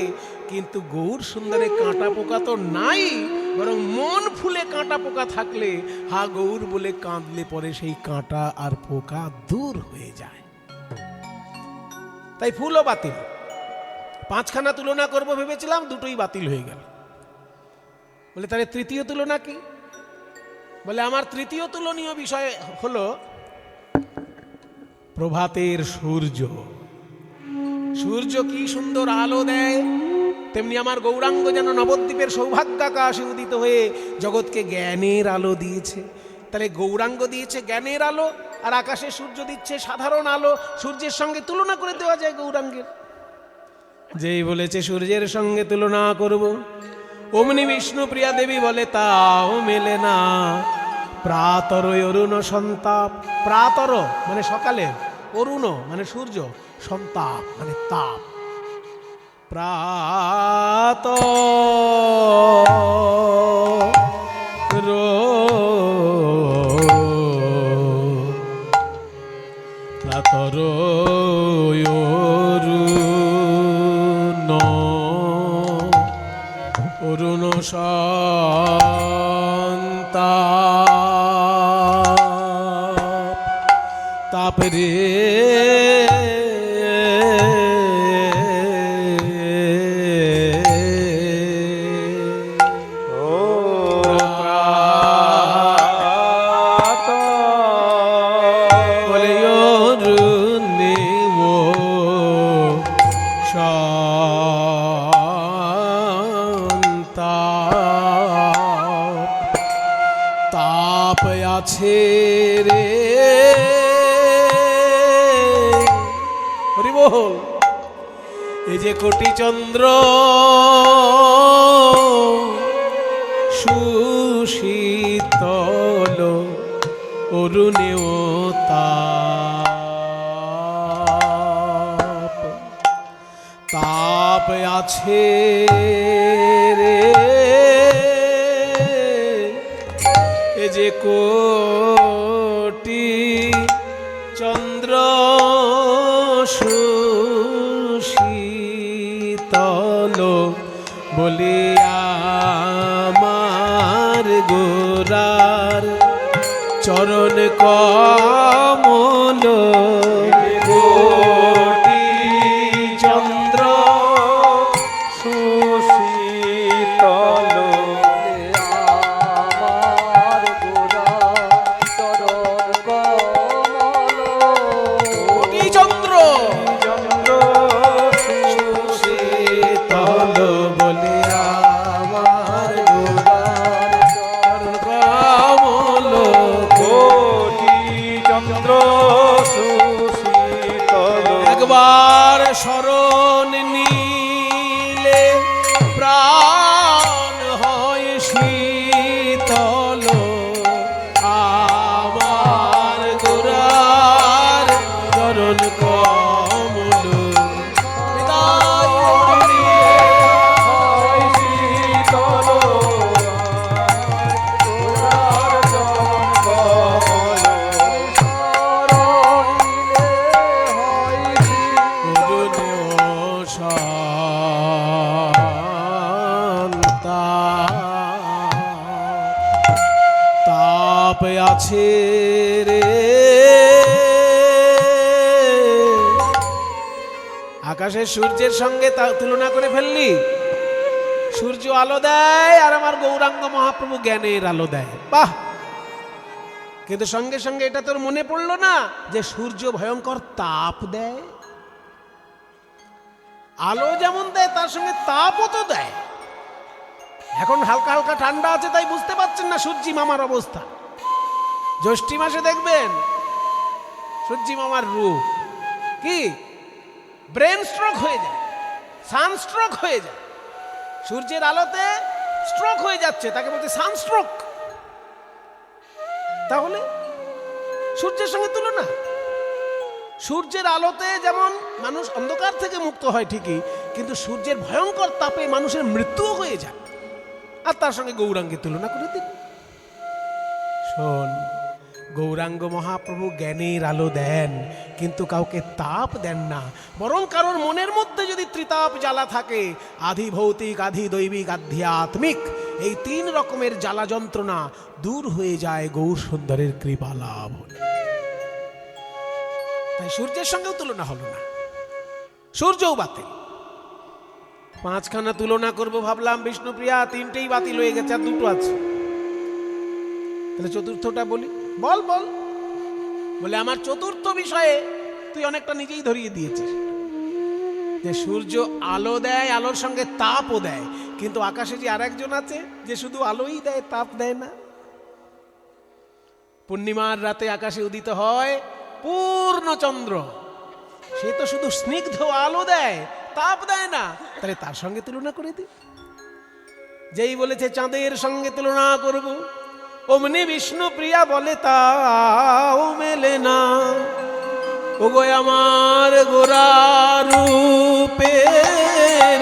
কিন্তু গৌর সুন্দরে কাঁটা পোকা তো নাই, বরং মন ফুলে কাঁটা পোকা থাকলে হা গৌর বলে কাঁদলে পরে সেই কাঁটা আর পোকা দূর হয়ে যায়। তাই ফুলও বাতিল। 5খানা তুলনা করব ভেবেছিলাম, 2টোই বাতিল হয়ে গেল। বলে তাহলে তৃতীয় তুলনা কি? বলে আমার তৃতীয় তুলনীয় বিষয় হলো প্রভাতের সূর্য। সূর্য কি সুন্দর আলো দেয়, তেমনি আমার গৌরাঙ্গ যেন নবদ্বীপের সৌভাগ্যাকাশে উদিত হয়ে জগৎকে জ্ঞানের আলো দিয়েছে। তাহলে গৌরাঙ্গ দিয়েছে জ্ঞানের আলো, আর আকাশে সূর্য দিচ্ছে সাধারণ আলো। সূর্যের সঙ্গে তুলনা করে দেওয়া যায় গৌরাঙ্গের? যেই বলেছে সূর্যের সঙ্গে তুলনা করব, অমনি বিষ্ণুপ্রিয়া দেবী বলে তাও মেলে না। প্রাতর অরুণ সন্তাপ, প্রাতর মানে সকালে, অরুণ মানে সূর্য, সন্তাপ মানে তাপ। প্রাতর অরুণ সন্তাপ তাপরে তাপ আছে রে হরি বল। এই যে কোটি চন্দ্র সুশীতল অরুণেও তাপ, তাপ আছে রে। এ যে কোটি চন্দ্র সুশীতল বলে আমার গোরার চরণ কমল। কোটি চন্দ্র সুশীতল আমার গোরার চরণ কমল। কোটি চন্দ্র তাপ আছে রে। আকাশের সূর্যের সঙ্গে তুলনা করে ফেললি। সূর্য আলো দেয় আর আমার গৌরাঙ্গ মহাপ্রভু জ্ঞানের আলো দেয়, বাহ। কিন্তু সঙ্গে সঙ্গে এটা তোর মনে পড়লো না যে সূর্য ভয়ঙ্কর তাপ দেয়। আলো যেমন দেয় তার সঙ্গে তাপও তো দেয়। এখন হালকা হালকা ঠান্ডা আছে তাই বুঝতে পারছেন না সূর্যি মামার অবস্থা। জ্যৈষ্ঠী মাসে দেখবেন সূর্যি মামার রূপ কি, ব্রেন স্ট্রোক হয়ে যায়, সানস্ট্রোক হয়ে যায়। সূর্যের আলোতে স্ট্রোক হয়ে যাচ্ছে, তাকে বলতে সানস্ট্রোক। তাহলে সূর্যের সঙ্গে তুলনা। সূর্যের আলোতে যেমন মানুষ অন্ধকার থেকে মুক্ত হয় ঠিকই, কিন্তু সূর্যের ভয়ঙ্কর তাপে মানুষের মৃত্যুও হয়ে যায়। আর তার সঙ্গে গৌরাঙ্গের তুলনা করে দিন। শোন, গৌরাঙ্গ মহাপ্রভু জ্ঞানের আলো দেন, কিন্তু কাউকে তাপ দেন না। বরং কারোর মনের মধ্যে যদি ত্রিতাপ জ্বালা থাকে, আধি ভৌতিক, আধি দৈবিক, আধ্যাত্মিক, এই 3 রকমের জ্বালা যন্ত্রণা দূর হয়ে যায় গৌর সুন্দরের কৃপা লাভ হলে। তাই সূর্যের সঙ্গেও তুলনা হলো না, সূর্যও বাতিল। 5খানা তুলনা করব ভাবলাম, বিষ্ণুপ্রিয়া 3টেই বাতিল হয়ে গেছে, আর 2টো আছে। তাহলে চতুর্থটা বলি। বল বল। বলে আমার চতুর্থ বিষয়ে তুই অনেকটা নিজেই ধরিয়ে দিয়েছিস যে সূর্য আলো দেয়, আলোর সঙ্গে তাপও দেয়। কিন্তু আকাশে যে আরেকজন আছে যে শুধু আলোই দেয়, তাপ দেয় না। পূর্ণিমার রাতে আকাশে উদিত হয় পূর্ণচন্দ্র, সে তো শুধু স্নিগ্ধ আলো দেয়, তাপ দেয় না। তাহলে তার সঙ্গে তুলনা করে দি। যেই বলেছে চাঁদের সঙ্গে তুলনা করব, অমনি বিষ্ণু প্রিয়া বলে তাও মেলে না। ওগো আমার গোরা রূপের,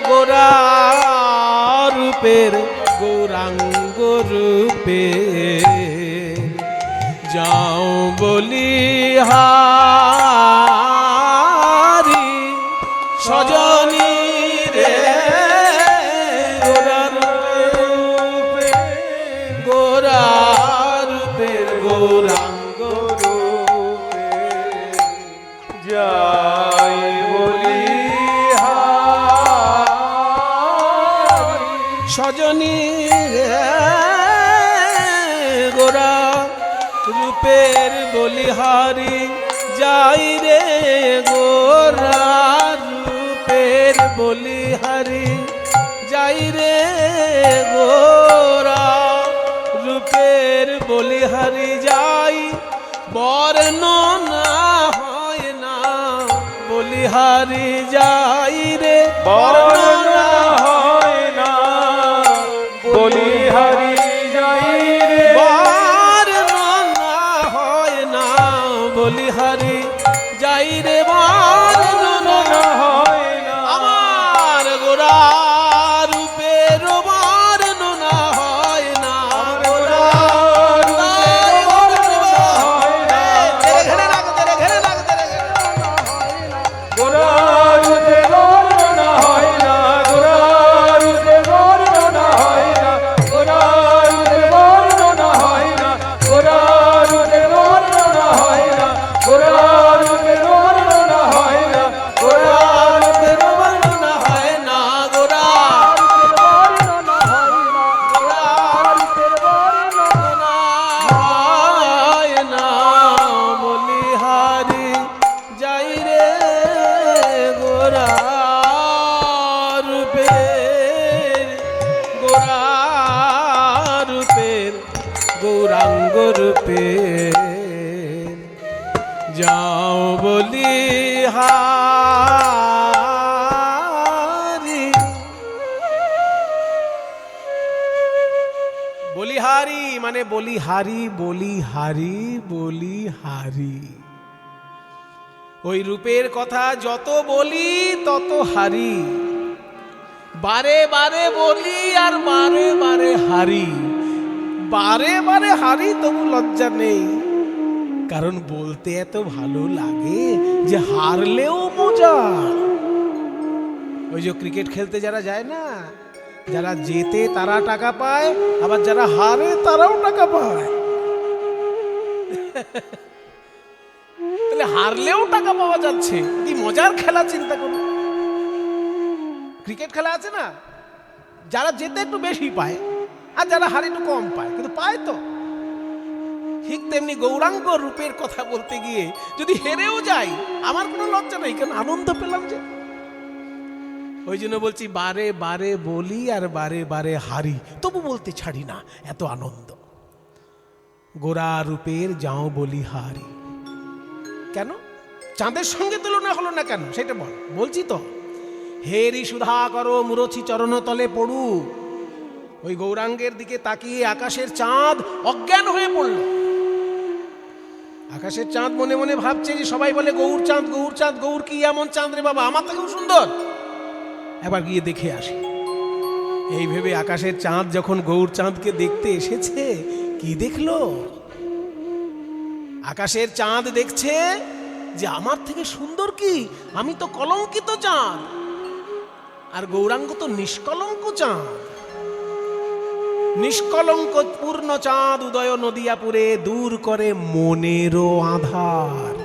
গোরা রূপের, গৌরাঙ্গ রূপের যাও বলিহারি সজনী রে। গোরা রূপের, গোরা রূপের, গৌরাঙ্গ রূপের যাই বলিহারি সজনী রে। গোরা রূপের বলিহারি যাই রে, গোরা রূপের বলিহারি যাই রে, গোরা রূপের বলিহারি যাই। বর্ণনা হয় না বলিহারি যাই রে, বর্ণনা হয় না বলিহারি যাই রে, বর্ণনা হয় না বলিহারি যাই রে, বর্ণনা হয় না। আমার গোরা রূপের বর্ণনা হয় না, গোরা রূপের বর্ণনা হয় না। তেরে ঘেরে রাখ, তেরে ঘেরে রাখ, তেরে ঘেরে হয় না। গোরা রূপের বর্ণনা হয় না, গোরা রূপের বর্ণনা হয় না, গোরা রূপের বর্ণনা হয় না, গোরা রূপের বর্ণনা হয় না, গোরা রূপের বর্ণনা হয় না, গোরা রূপের বর্ণনা হয় না, গোরা রূপের বর্ণনা হয় না বলিহারি যাই রে, গোরা রূপের, গোরা রূপের, গৌরাঙ্গ রূপের যাও বলিহারি। বলিহারি মানে বলিহারি, বলিহারি, বলিহারি। ওই রূপের কথা যত বলি তত হারি, বারে বারে বলি আর বারে বারে হারি। বারে বারে হারি তবু লজ্জা নেই, কারণ বলতে এত ভালো লাগে যে হারলেও মজা। ওই যে ক্রিকেট খেলতে যারা যায় না, যারা জেতে তারা টাকা পায়, আবার যারা হারে তারাও টাকা পায়। তাহলে হারলেও টাকা পাওয়া যাচ্ছে, কি মজার খেলা চিন্তা করুন। ক্রিকেট খেলা আছে না, যারা জেতে একটু বেশি পায় আর যারা হারে একটু কম পায়, কিন্তু পায় তো। ঠিক তেমনি গৌরাঙ্গ রূপের কথা বলতে গিয়ে যদি হেরেও যাই আমার কোনো লজ্জা নেই, কেন আনন্দ পেলাম যে। ওই জন্য বলছি বারে বারে বলি আর বারে বারে হারি, তবু বলতে ছাড়ি না, এত আনন্দ। গোরা রূপের যাও বলি হারি। কেন চাঁদের সঙ্গে তুলনা হলো না কেন সেটা বল। বলছি তো, হেরি সুধা করো মুরছি চরণ তলে পড়ু। ওই গৌরাঙ্গের দিকে তাকিয়ে আকাশের চাঁদ অজ্ঞান হয়ে পড়ল। আকাশের চাঁদ মনে মনে ভাবছে যে সবাই বলে গৌর চাঁদ, গৌর চাঁদ, গৌর কি এমন চাঁদ রে বাবা, আমার থেকেও সুন্দর, এবার গিয়ে দেখে আসি। এই ভেবে আকাশের চাঁদ যখন গৌর চাঁদকে দেখতে এসেছে, কি দেখলো? আকাশের চাঁদ দেখছে যে আমার থেকে সুন্দর কি, আমি তো কলঙ্কিত চাঁদ, আর গৌরাঙ্গ তো নিষ্কলঙ্ক চাঁদ। নিষ্কলঙ্ক পূর্ণ চাঁদ উদয় নদিয়াপুরে, দূর করে মনেরও আধার।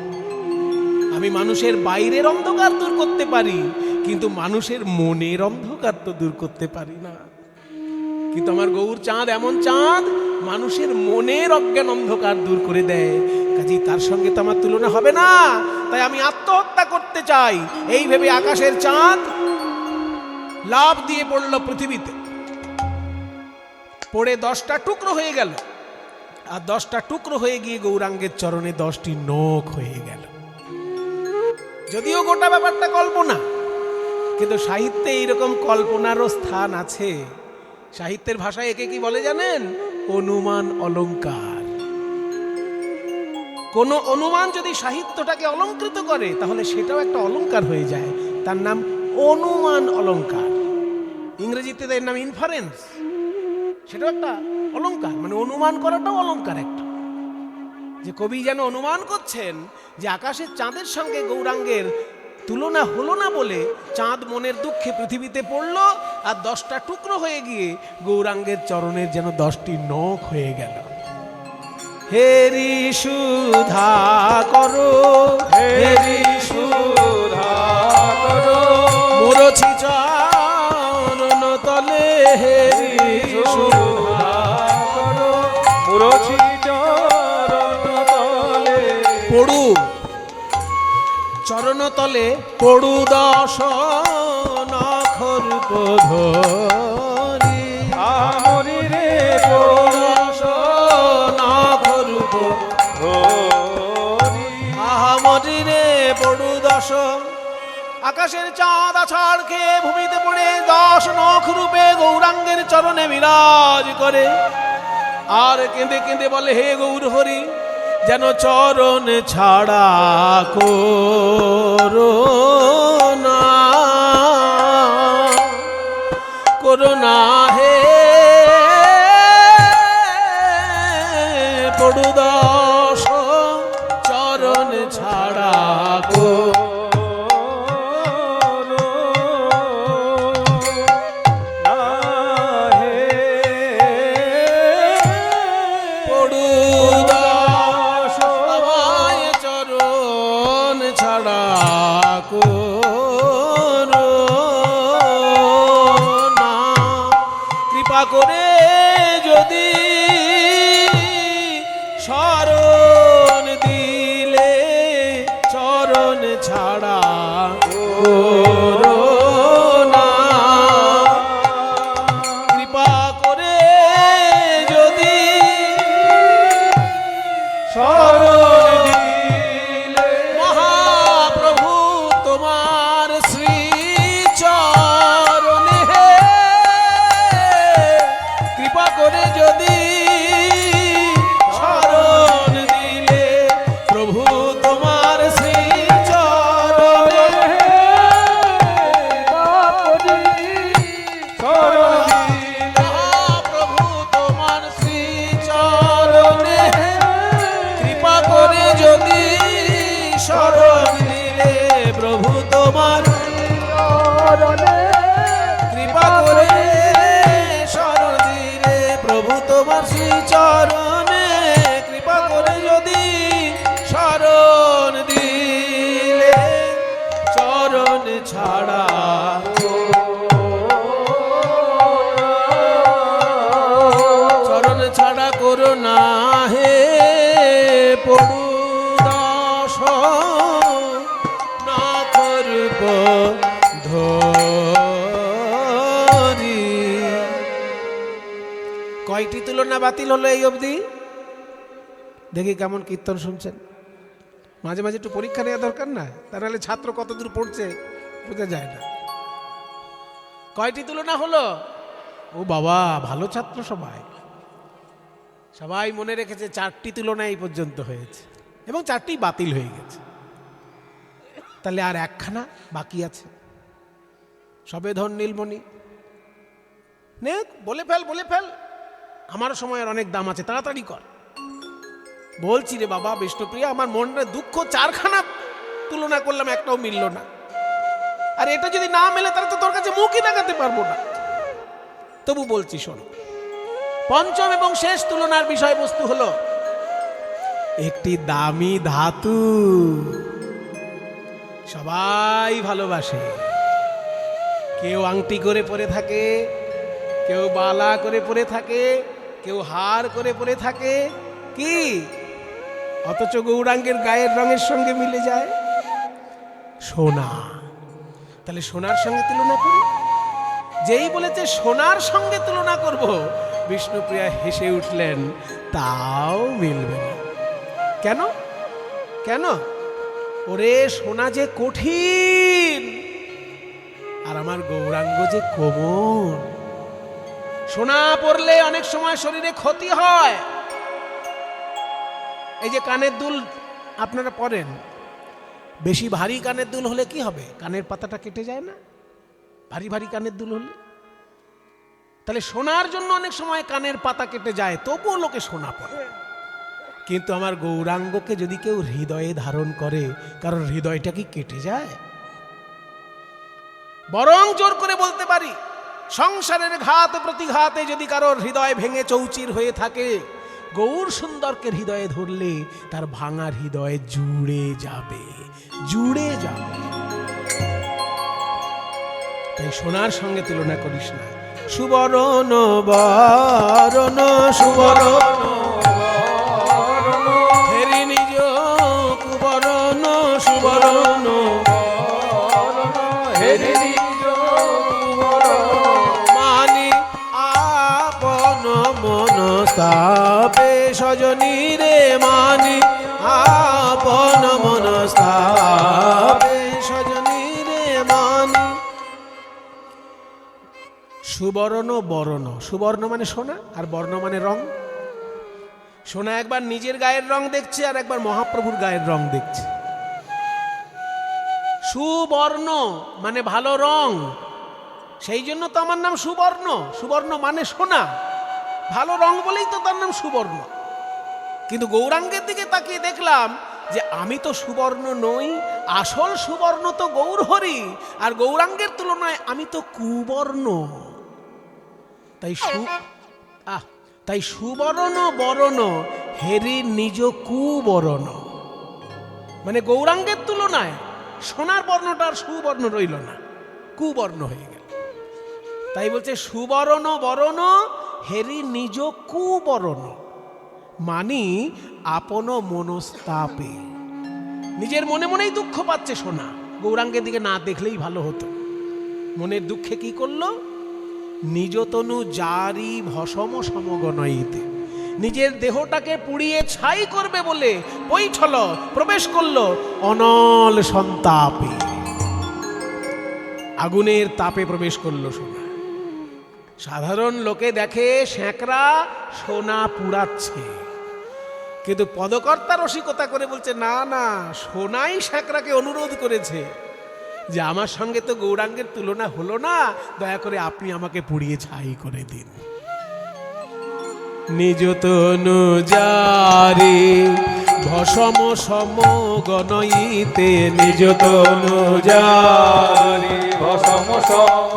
আমি মানুষের বাইরের অন্ধকার দূর করতে পারি, কিন্তু মানুষের মনের অন্ধকার তো দূর করতে পারি না। কিন্তু আমার গৌর চাঁদ এমন চাঁদ, মানুষের মনের অজ্ঞান অন্ধকার দূর করে দেয়। কাজেই তার সঙ্গে তো আমার তুলনা হবে না, তাই আমি আত্মহত্যা করতে চাই। এই ভেবে আকাশের চাঁদ লাফ দিয়ে পড়ল পৃথিবীতে, পড়ে 10টা টুকরো হয়ে গেল। আর 10টা টুকরো হয়ে গিয়ে গৌরাঙ্গের চরণে 10টি নখ হয়ে গেল। যদিও গোটা ব্যাপারটা কল্পনা, কিন্তু সাহিত্যে এইরকম কল্পনারও স্থান আছে। সাহিত্যের ভাষায় একে কি বলে জানেন? অনুমান অলংকার। কোন অনুমান যদি সাহিত্যটাকে অলংকৃত করে, তাহলে সেটাও একটা অলংকার হয়ে যায়, তার নাম অনুমান অলংকার। ইংরেজিতে এর নাম ইনফারেন্স। সেটাও একটা অলংকার, মানে অনুমান করাটাও অলংকার একটা। যে কবি যেন অনুমান করছেন যে আকাশের চাঁদের সঙ্গে গৌরাঙ্গের তুলনা হলো না বলে চাঁদ মনের দুঃখে পৃথিবীতে পড়ল, আর 10টা টুকরো হয়ে গিয়ে গৌরাঙ্গের চরণের যেন 10টি নখ হয়ে গেল। হেরি সুধা করো, হেরি সুধা করো মুরছি চরণ তলে, হেরি সুধা করো মুরছি চরণ তলে পড়ু। চরণ তলে পড়ু 10 নখ রূপ ধরি, আমরি রে পড়ু 10 নখ রূপ ধরি, আমরি রে পড়ু 10। আকাশের চাঁদ আছাড় খেয়ে ভূমিতে পড়ে 10 নখ রূপে গৌরাঙ্গের চরণে বিরাজ করে, আর কেঁদে কেঁদে বলে, হে গৌর হরি, যেন চরণ ছাড়া করোনা, করোনা হে পড়ু 10 চরণ ছাড়া করে যদি শরণ দিলে চরণ ছাড়া করোনা, কৃপা করে যদি শরণ দিলে মহাপ্রভু তোমার শ্রী চরণে, কৃপা করে যদি চরণে কৃপা করে শরণ দিলে প্রভু তোমার শ্রী চরণে, কৃপা করে যদি শরণ দিলে চরণ ছাড়া চরণ ছাড়া করো না হে পড়ু দাস না করব ধরি। কয়টি তুলনা বাতিল হলো এই অবধি? দেখি কেমন কীর্তন শুনছেন। মাঝে মাঝে একটু পরীক্ষা নেওয়া দরকার না, তা নাহলে ছাত্র কতদূর পড়ছে বোঝা যায় না। কয়টি তুলনা হলো? ও বাবা, ভালো ছাত্র সবাই, সবাই মনে রেখেছে 4টি তুলনা এই পর্যন্ত হয়েছে এবং 4টি বাতিল হয়ে গেছে। তাহলে আর একখানা বাকি আছে, সবে ধন নীলমণি। নে বলে ফেল, বলে ফেল, আমার সময়ের অনেক দাম আছে, তাড়াতাড়ি কর। বলছি রে বাবা বিষ্ণুপ্রিয়া, আমার মনে দুঃখ, 4খানা তুলনা করলাম, একটাও মিলল না। আর এটা যদি না মেলে তাহলে তো তোর কাছে মুখই দেখাতে পারবো না। তবু বলছি শোন, পঞ্চম এবং শেষ তুলনার বিষয়বস্তু হলো একটি দামি ধাতু সবাই ভালোবাসে। কেউ আংটি করে পরে থাকে, কেউ বালা করে পরে থাকে, কেউ হার করে পরে থাকে, কি অথচ গৌরাঙ্গের গায়ের রঙের সঙ্গে মিলে যায় সোনা। তাহলে সোনার সঙ্গে তুলনা করি। যেই বলেছে সোনার সঙ্গে তুলনা করব, বিষ্ণুপ্রিয়া হেসে উঠলেন, তাও মিলবে না। কেন? কেন? ওরে সোনা যে কঠিন, আর আমার গৌরাঙ্গ যে কোমল। সোনা পরলে অনেক সময় শরীরে ক্ষতি হয়। এই যে কানের দুল আপনারা পরেন, বেশি ভারী কানের দুল হলে কি হবে? কানের পাতাটা কেটে যায় না ভারী ভারী কানের দুল হলে? তাহলে সোনার জন্য অনেক সময় কানের পাতা কেটে যায়, তবুও লোকে সোনা পরে। কিন্তু আমার গৌরাঙ্গকে যদি কেউ হৃদয়ে ধারণ করে, কারণ হৃদয়টা কি কেটে যায়? বরং জোর করে বলতে পারি, সংসারের ঘাত প্রতিঘাতে যদি কারোর হৃদয় ভেঙে চৌচির হয়ে থাকে, গৌর সুন্দরকে হৃদয়ে ধরলে তার ভাঙা হৃদয় জুড়ে যাবে, জুড়ে যাবে। তাই সোনার সঙ্গে তুলনা করিস না। সুবরণ বরণ সুবরণ হেরি নিজ কুবরণ সুবরণ হেরি নিজ মানি আপন মনস্তাপে সজনী রে, মানি আপন মনস্তাপে সজনী রে মানি। সুবর্ণ বর্ণ, সুবর্ণ মানে সোনা আর বর্ণ মানে রং। সোনা একবার নিজের গায়ের রং দেখছে আর একবার মহাপ্রভুর গায়ের রং দেখছে। সুবর্ণ মানে ভালো রং, সেই জন্য তো আমার নাম সুবর্ণ। সুবর্ণ মানে সোনা, ভালো রং বলেই তো তার নাম সুবর্ণ। কিন্তু গৌরাঙ্গের দিকে তাকিয়ে দেখলাম যে আমি তো সুবর্ণ নই, আসল সুবর্ণ তো গৌরহরি, আর গৌরাঙ্গের তুলনায় আমি তো কুবর্ণ। তাই সুবর্ণ বরণ হেরি নিজ কুবরণ, মানে গৌরাঙ্গের তুলনায় সোনার বর্ণটা আর সুবর্ণ রইল না, কুবর্ণ হয়ে গেল। তাই বলছে সুবর্ণ বরণ হেরি নিজ কুবরণ, মানি আপন মনস্তাপে। নিজের মনে মনেই দুঃখ পাচ্ছে সোনা, গৌরাঙ্গের দিকে না দেখলেই ভালো হতো। মনের দুঃখে কি করলো? নিজ তনু জারি ভসম সমগণইতে, নিজের দেহটাকে পুড়িয়ে ছাই করবে বলে বৈঠল প্রবেশ করলো অনল সন্তাপে। আগুনের তাপে প্রবেশ করলো সোনা। সাধারণ লোকে দেখে স্যাঁকড়া সোনা পুড়াচ্ছে, কিন্তু পদকর্তা রসিকতা করে বলছে না না, সোনাই স্যাঁকড়াকে অনুরোধ করেছে যে আমার সঙ্গে তো গৌরাঙ্গের তুলনা হলো না, দয়া করে আপনি আমাকে পুড়িয়ে ছাই করে দিন। নিজ তনু জারি ভসম সম গণইতে নিজ তনু জারি ভসম সম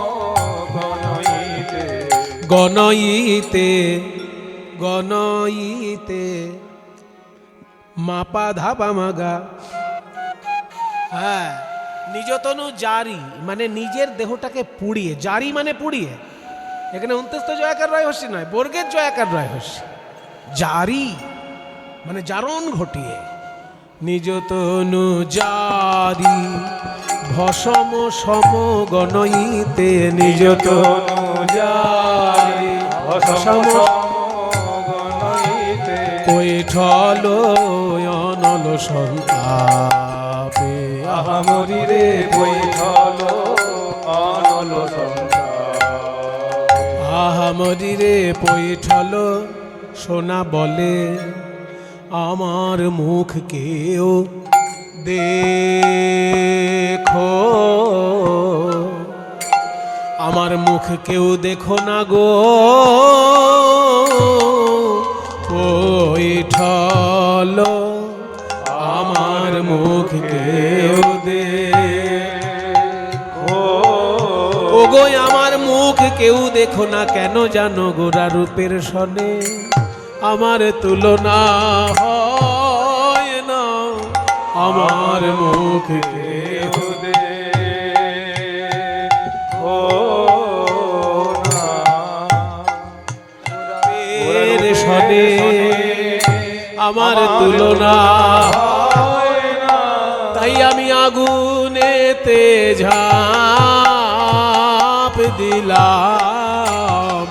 গণইতে গণইতে গণইতে মাপা ধাপা মাগা। হ্যাঁ, নিজতনু জারি মানে নিজের দেহটাকে পুড়িয়ে, জারি মানে পুড়িয়ে, এখানে 29 জয়াকার রয় হস্যি নয়, বর্গের জয়াকার রয় হস্যি। জারি মানে জারণ ঘটিয়ে, নিজতনু জারি ভসম সম গণইতে নিজ তনু জারি ভসম সম গণইতে কৈঠল অনল সন্তাপে। আহামরি রে কৈঠল অনল আহামরি রে পৈঠল সোনা বলে, আমার মুখ কেউ দেখো, আমার মুখ কেউ দেখো না গো পৈঠল, আমার মুখ কেউ দেখো। ও গো আমার মুখ কেউ দেখো না কেন জানো, গোরা রূপের সনে আমার তুলনা হয় না, আমার মুখ কেউ দেখো না। রূপের সনে আমার তুলনা হয় না। তাই আমি আগুনেতে ঝাঁপ দিলাম,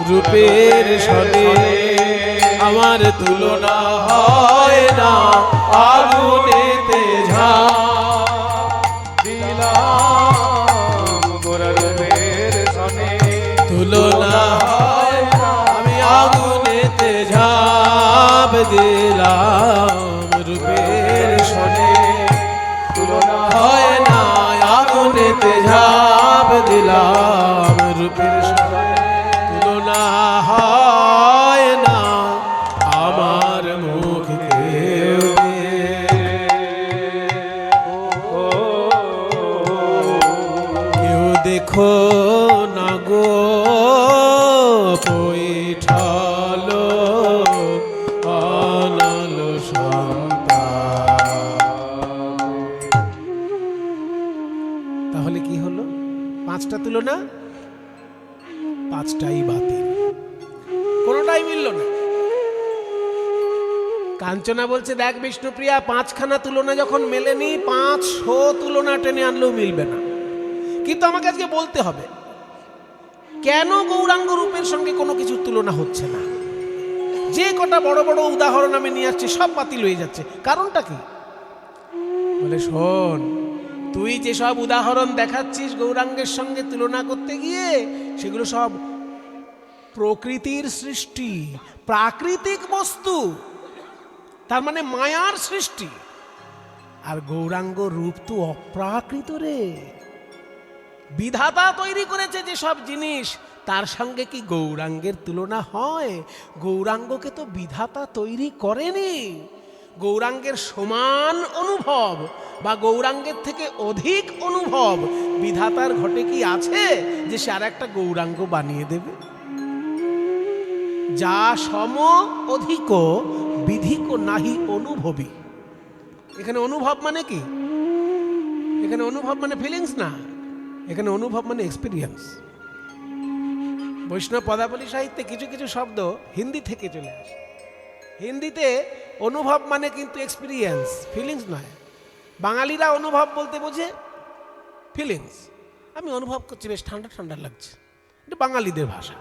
রূপের সনে আমার তুলনা হয় না, আগুনেতে ঝাঁপ দিলাম গোরা রূপের সনে তুলনা হয় না, আমি আগুনেতে ঝাঁপ দিলাম, রূপের সনে তুলনা হয় না, আগুনেতে ঝাঁপ দিলাম, রূপের সনে তুলনা হয় না, আমার মুখ কেউ কেউ দেখো না গো পৈঠল অনল সন্তাপ। তাহলে কি হলো? 5টা তুলনা, 5টাই বাতিল, কোনোটাই মিলল না। কাঞ্চনা বলছে, দেখ বিষ্ণুপ্রিয়া, 5খানা তুলনা যখন মেলেনি, 500 তুলনা টেনে আনলেও মিলবে না। কিন্তু আমাকে আজকে বলতে হবে কেন গৌরাঙ্গ রূপের সঙ্গে কোনো কিছুর তুলনা হচ্ছে না। যে কটা বড় বড় উদাহরণ আমি নিয়ে আসছি সব বাতিল হয়ে যাচ্ছে, কারণটা কি? বলে, শোন, তুই যেসব উদাহরণ দেখাচ্ছিস গৌরাঙ্গের সঙ্গে তুলনা করতে গিয়ে, সেগুলো সব প্রকৃতির সৃষ্টি, প্রাকৃতিক বস্তু, তার মানে মায়ার সৃষ্টি। আর গৌরাঙ্গ রূপ তো অপ্রাকৃত রে, বিধাতা তৈরি করেছে যে সব জিনিস, তার সঙ্গে কি গৌরাঙ্গের তুলনা হয়? গৌরাঙ্গকে তো বিধাতা তৈরি করেনি। গৌরাঙ্গের সমান অনুভব বা গৌরাঙ্গের থেকে অধিক অনুভব বিধাতার ঘটে কি আছে যে সে আর একটা গৌরাঙ্গ বানিয়ে দেবে? যা সম অধিক বিধিক নাহি অনুভবী। এখানে অনুভব মানে কি? এখানে অনুভব মানে ফিলিংস না, এখানে অনুভব মানে এক্সপিরিয়েন্স। বৈষ্ণব পদাবলী সাহিত্যে কিছু কিছু শব্দ হিন্দি থেকে চলে আসে। হিন্দিতে অনুভব মানে কিন্তু এক্সপিরিয়েন্স, ফিলিংস নয়। বাঙালিরা অনুভব বলতে বোঝে ফিলিংস। আমি অনুভব করছি বেশ ঠান্ডা ঠান্ডা লাগছে, এটা বাঙালিদের ভাষা।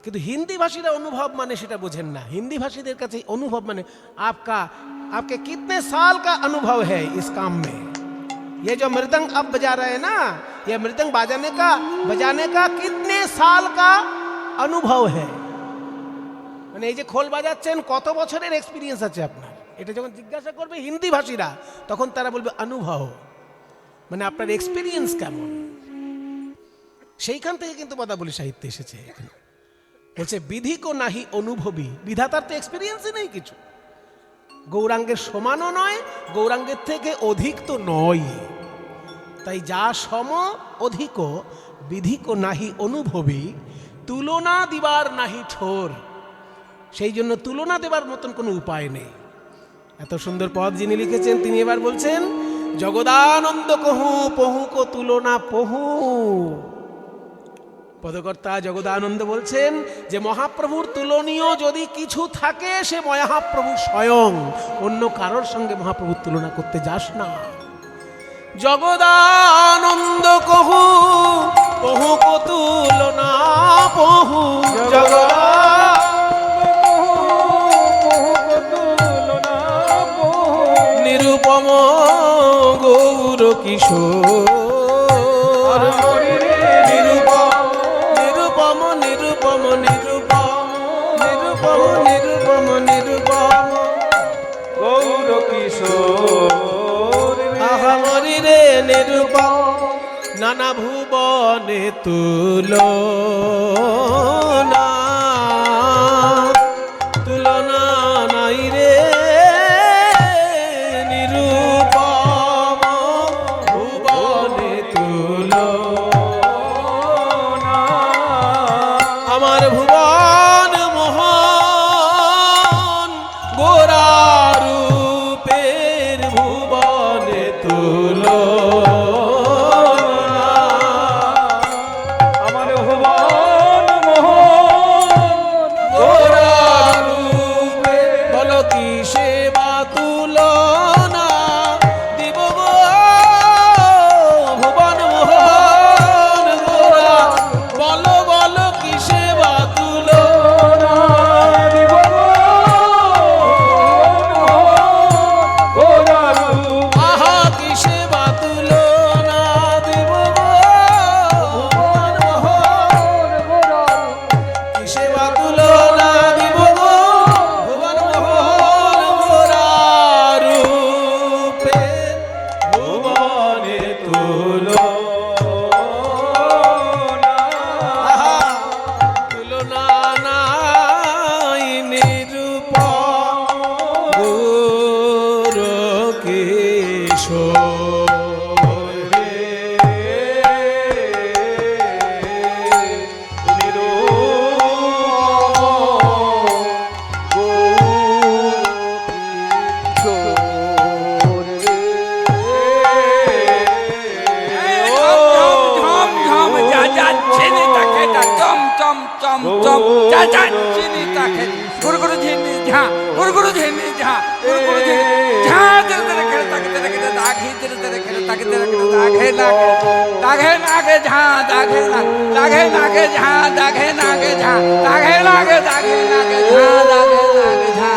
কিন্তু হিন্দি ভাষীরা অনুভব মানে সেটা বোঝেন না। হিন্দি ভাষীদের কাছে অনুভব মানে आपके कितने साल का अनुभव है इस काम में? ये जो मृदंग अब बजा रहे हैं ना, ये मृदंग बजाने का कितने साल का अनुभव है? মানে এই যে খোল বাজাচ্ছেন, কত বছরের এক্সপিরিয়েন্স আছে আপনার? এটা যখন জিজ্ঞাসা করবে হিন্দি ভাষীরা, তখন তারা বলবে অনুভব, মানে আপনার এক্সপিরিয়েন্স কেমন। সেইখান থেকে কিন্তু পদাবলী সাহিত্যে এসেছে। এখানে বলছে বিধিক নাহি অনুভবী, বিধাতার তো এক্সপিরিয়েন্সই নেই কিছু। গৌরাঙ্গের সমানও নয়, গৌরাঙ্গের থেকে অধিক তো নয়। তাই যা সম অধিক বিধিক নাহি অনুভবী, তুলনা দিবার নাহি ঠোর। সেই জন্য তুলনা দেবার মতন কোনো উপায় নেই। এত সুন্দর পদ যিনি লিখেছেন তিনি এবার বলছেন, জগদানন্দ কহু পহু কো তুলনা পহু। পদকর্তা জগদানন্দ বলছেন যে মহাপ্রভুর তুলনীয় যদি কিছু থাকে সে মহাপ্রভু স্বয়ং, অন্য কারোর সঙ্গে মহাপ্রভুর তুলনা করতে যাস না। জগদানন্দ কহু পহু কো তুলনা পহু, নিরূপম গৌর কিশোর, নিরূপম নিরূপম নিরূপম নিরূপম নিরূপম নিরূপম নিরূপম গৌর কিশোর, আহামরি রে নিরূপম। নানা ভুবনে তুলনা, তুলনা নাই রে নিরূপম, ভুবনে তুলনা। আমার ভুবন মোহন গোরা রূপের ভুবনে তুলনা। আমার ভুবন মোহন গোরা রূপে বলো কি সেবা তুলনা দিব গো, ভুবন মোহন গোরা বলো বলো কি সেবা তুলনা দিব গোরা রূপ, আহা কি সেবা তুলনা দিব গো, ভুবন মোহন কি সেবা তুলনা দিব গো, ভুবন মোহন গোরা রূপে ভুবনে তুলনা। আহা তুলনা নাই নিরূপম গৌর কিশোর। ঝম ঝম যা যাচ্ছিনি তাকে চম চম চম চম যা যাচ্ছিনি তাকে গুরু গুরু ঝিনি ঝা গুরু গুরু ঝিনি ঝা গুরু গুরু ঝিনি ঝা তেরে তেরে খেলে তাকে তেরে খেলে দাঘি তেরে তেরে খেলে তাকে তেরে খেলে দাঘে নাগে ঝা দাঘে নাগে ঝা দাঘে নাগে ঝা দাঘে নাগে ঝা দাঘে নাগে ঝা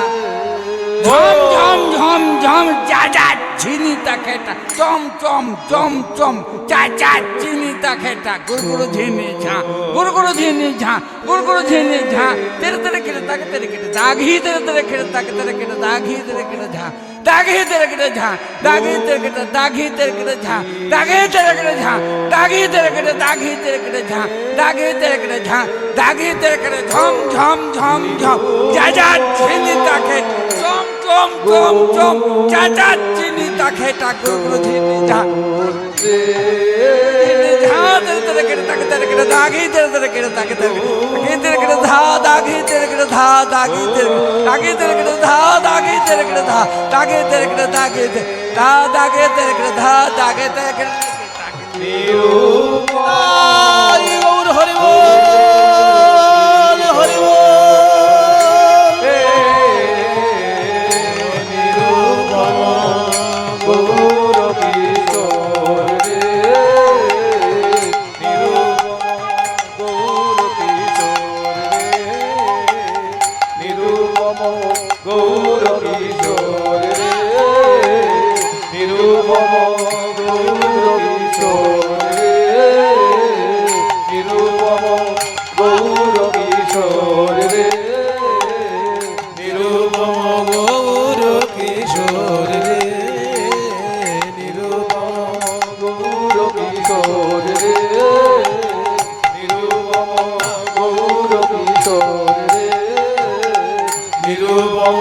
ঝম ঝম ঝম ঝম যা যাচ্ছিনি তাকে চম চম চম চম চা চা চিনি তাকেটা গুরু গুরু ঝিনি ঝা গুরু গুরু ঝিনি ঝা গুরু গুরু ঝিনি ঝা তেরে তেরে কেটে তাকে তেরে কেটে দাঘি তেরে তেরে কেটে তাকে তেরে কেটে দাঘি তেরে কেটে ঝা দাঘি তেরে কেটে ঝা দাঘি তেরে কেটে দাঘি তেরে কেটে ঝা দাঘি তেরে কেটে ঝা দাঘি তেরে কেটে দাঘি তেরে কেটে ঝা দাঘি তেরে কেটে ঝা দাঘি তেরে কেটে ঝম ঝম ঝম ঝম যা যা ঝিনি তাকে চম চম চম চম যা যা চিনি তাকে গুরু গুরু ঝিনি ঝা তেরে কেটে তাকে তেরে কেটে দাঘি তেরে তেরে কেটে তাকে তেরে তেরে কেটে ধা দাঘি তেরে কেটে ধা দাঘি তেরে দাঘি তেরে কেটে ধা দাঘি তেরে কেটে ধা দাঘি তেরে কেটে দাঘি ধা দাঘি তেরে কেটে ধা দাঘি তেরে কেটে আই গৌর হরি বল, হরি বল। গৌর কিশোর রে, নিরূপম গৌর কিশোর রে, নিরূপম গৌর কিশোর রে, নিরূপম গৌর কিশোর রে, নিরূপম গৌর কিশোর রে, নিরূপম গৌর কিশোর রে, নিরূপম গৌর কিশোর রে, নিরূপম গৌর কিশোর রে, নিরূপম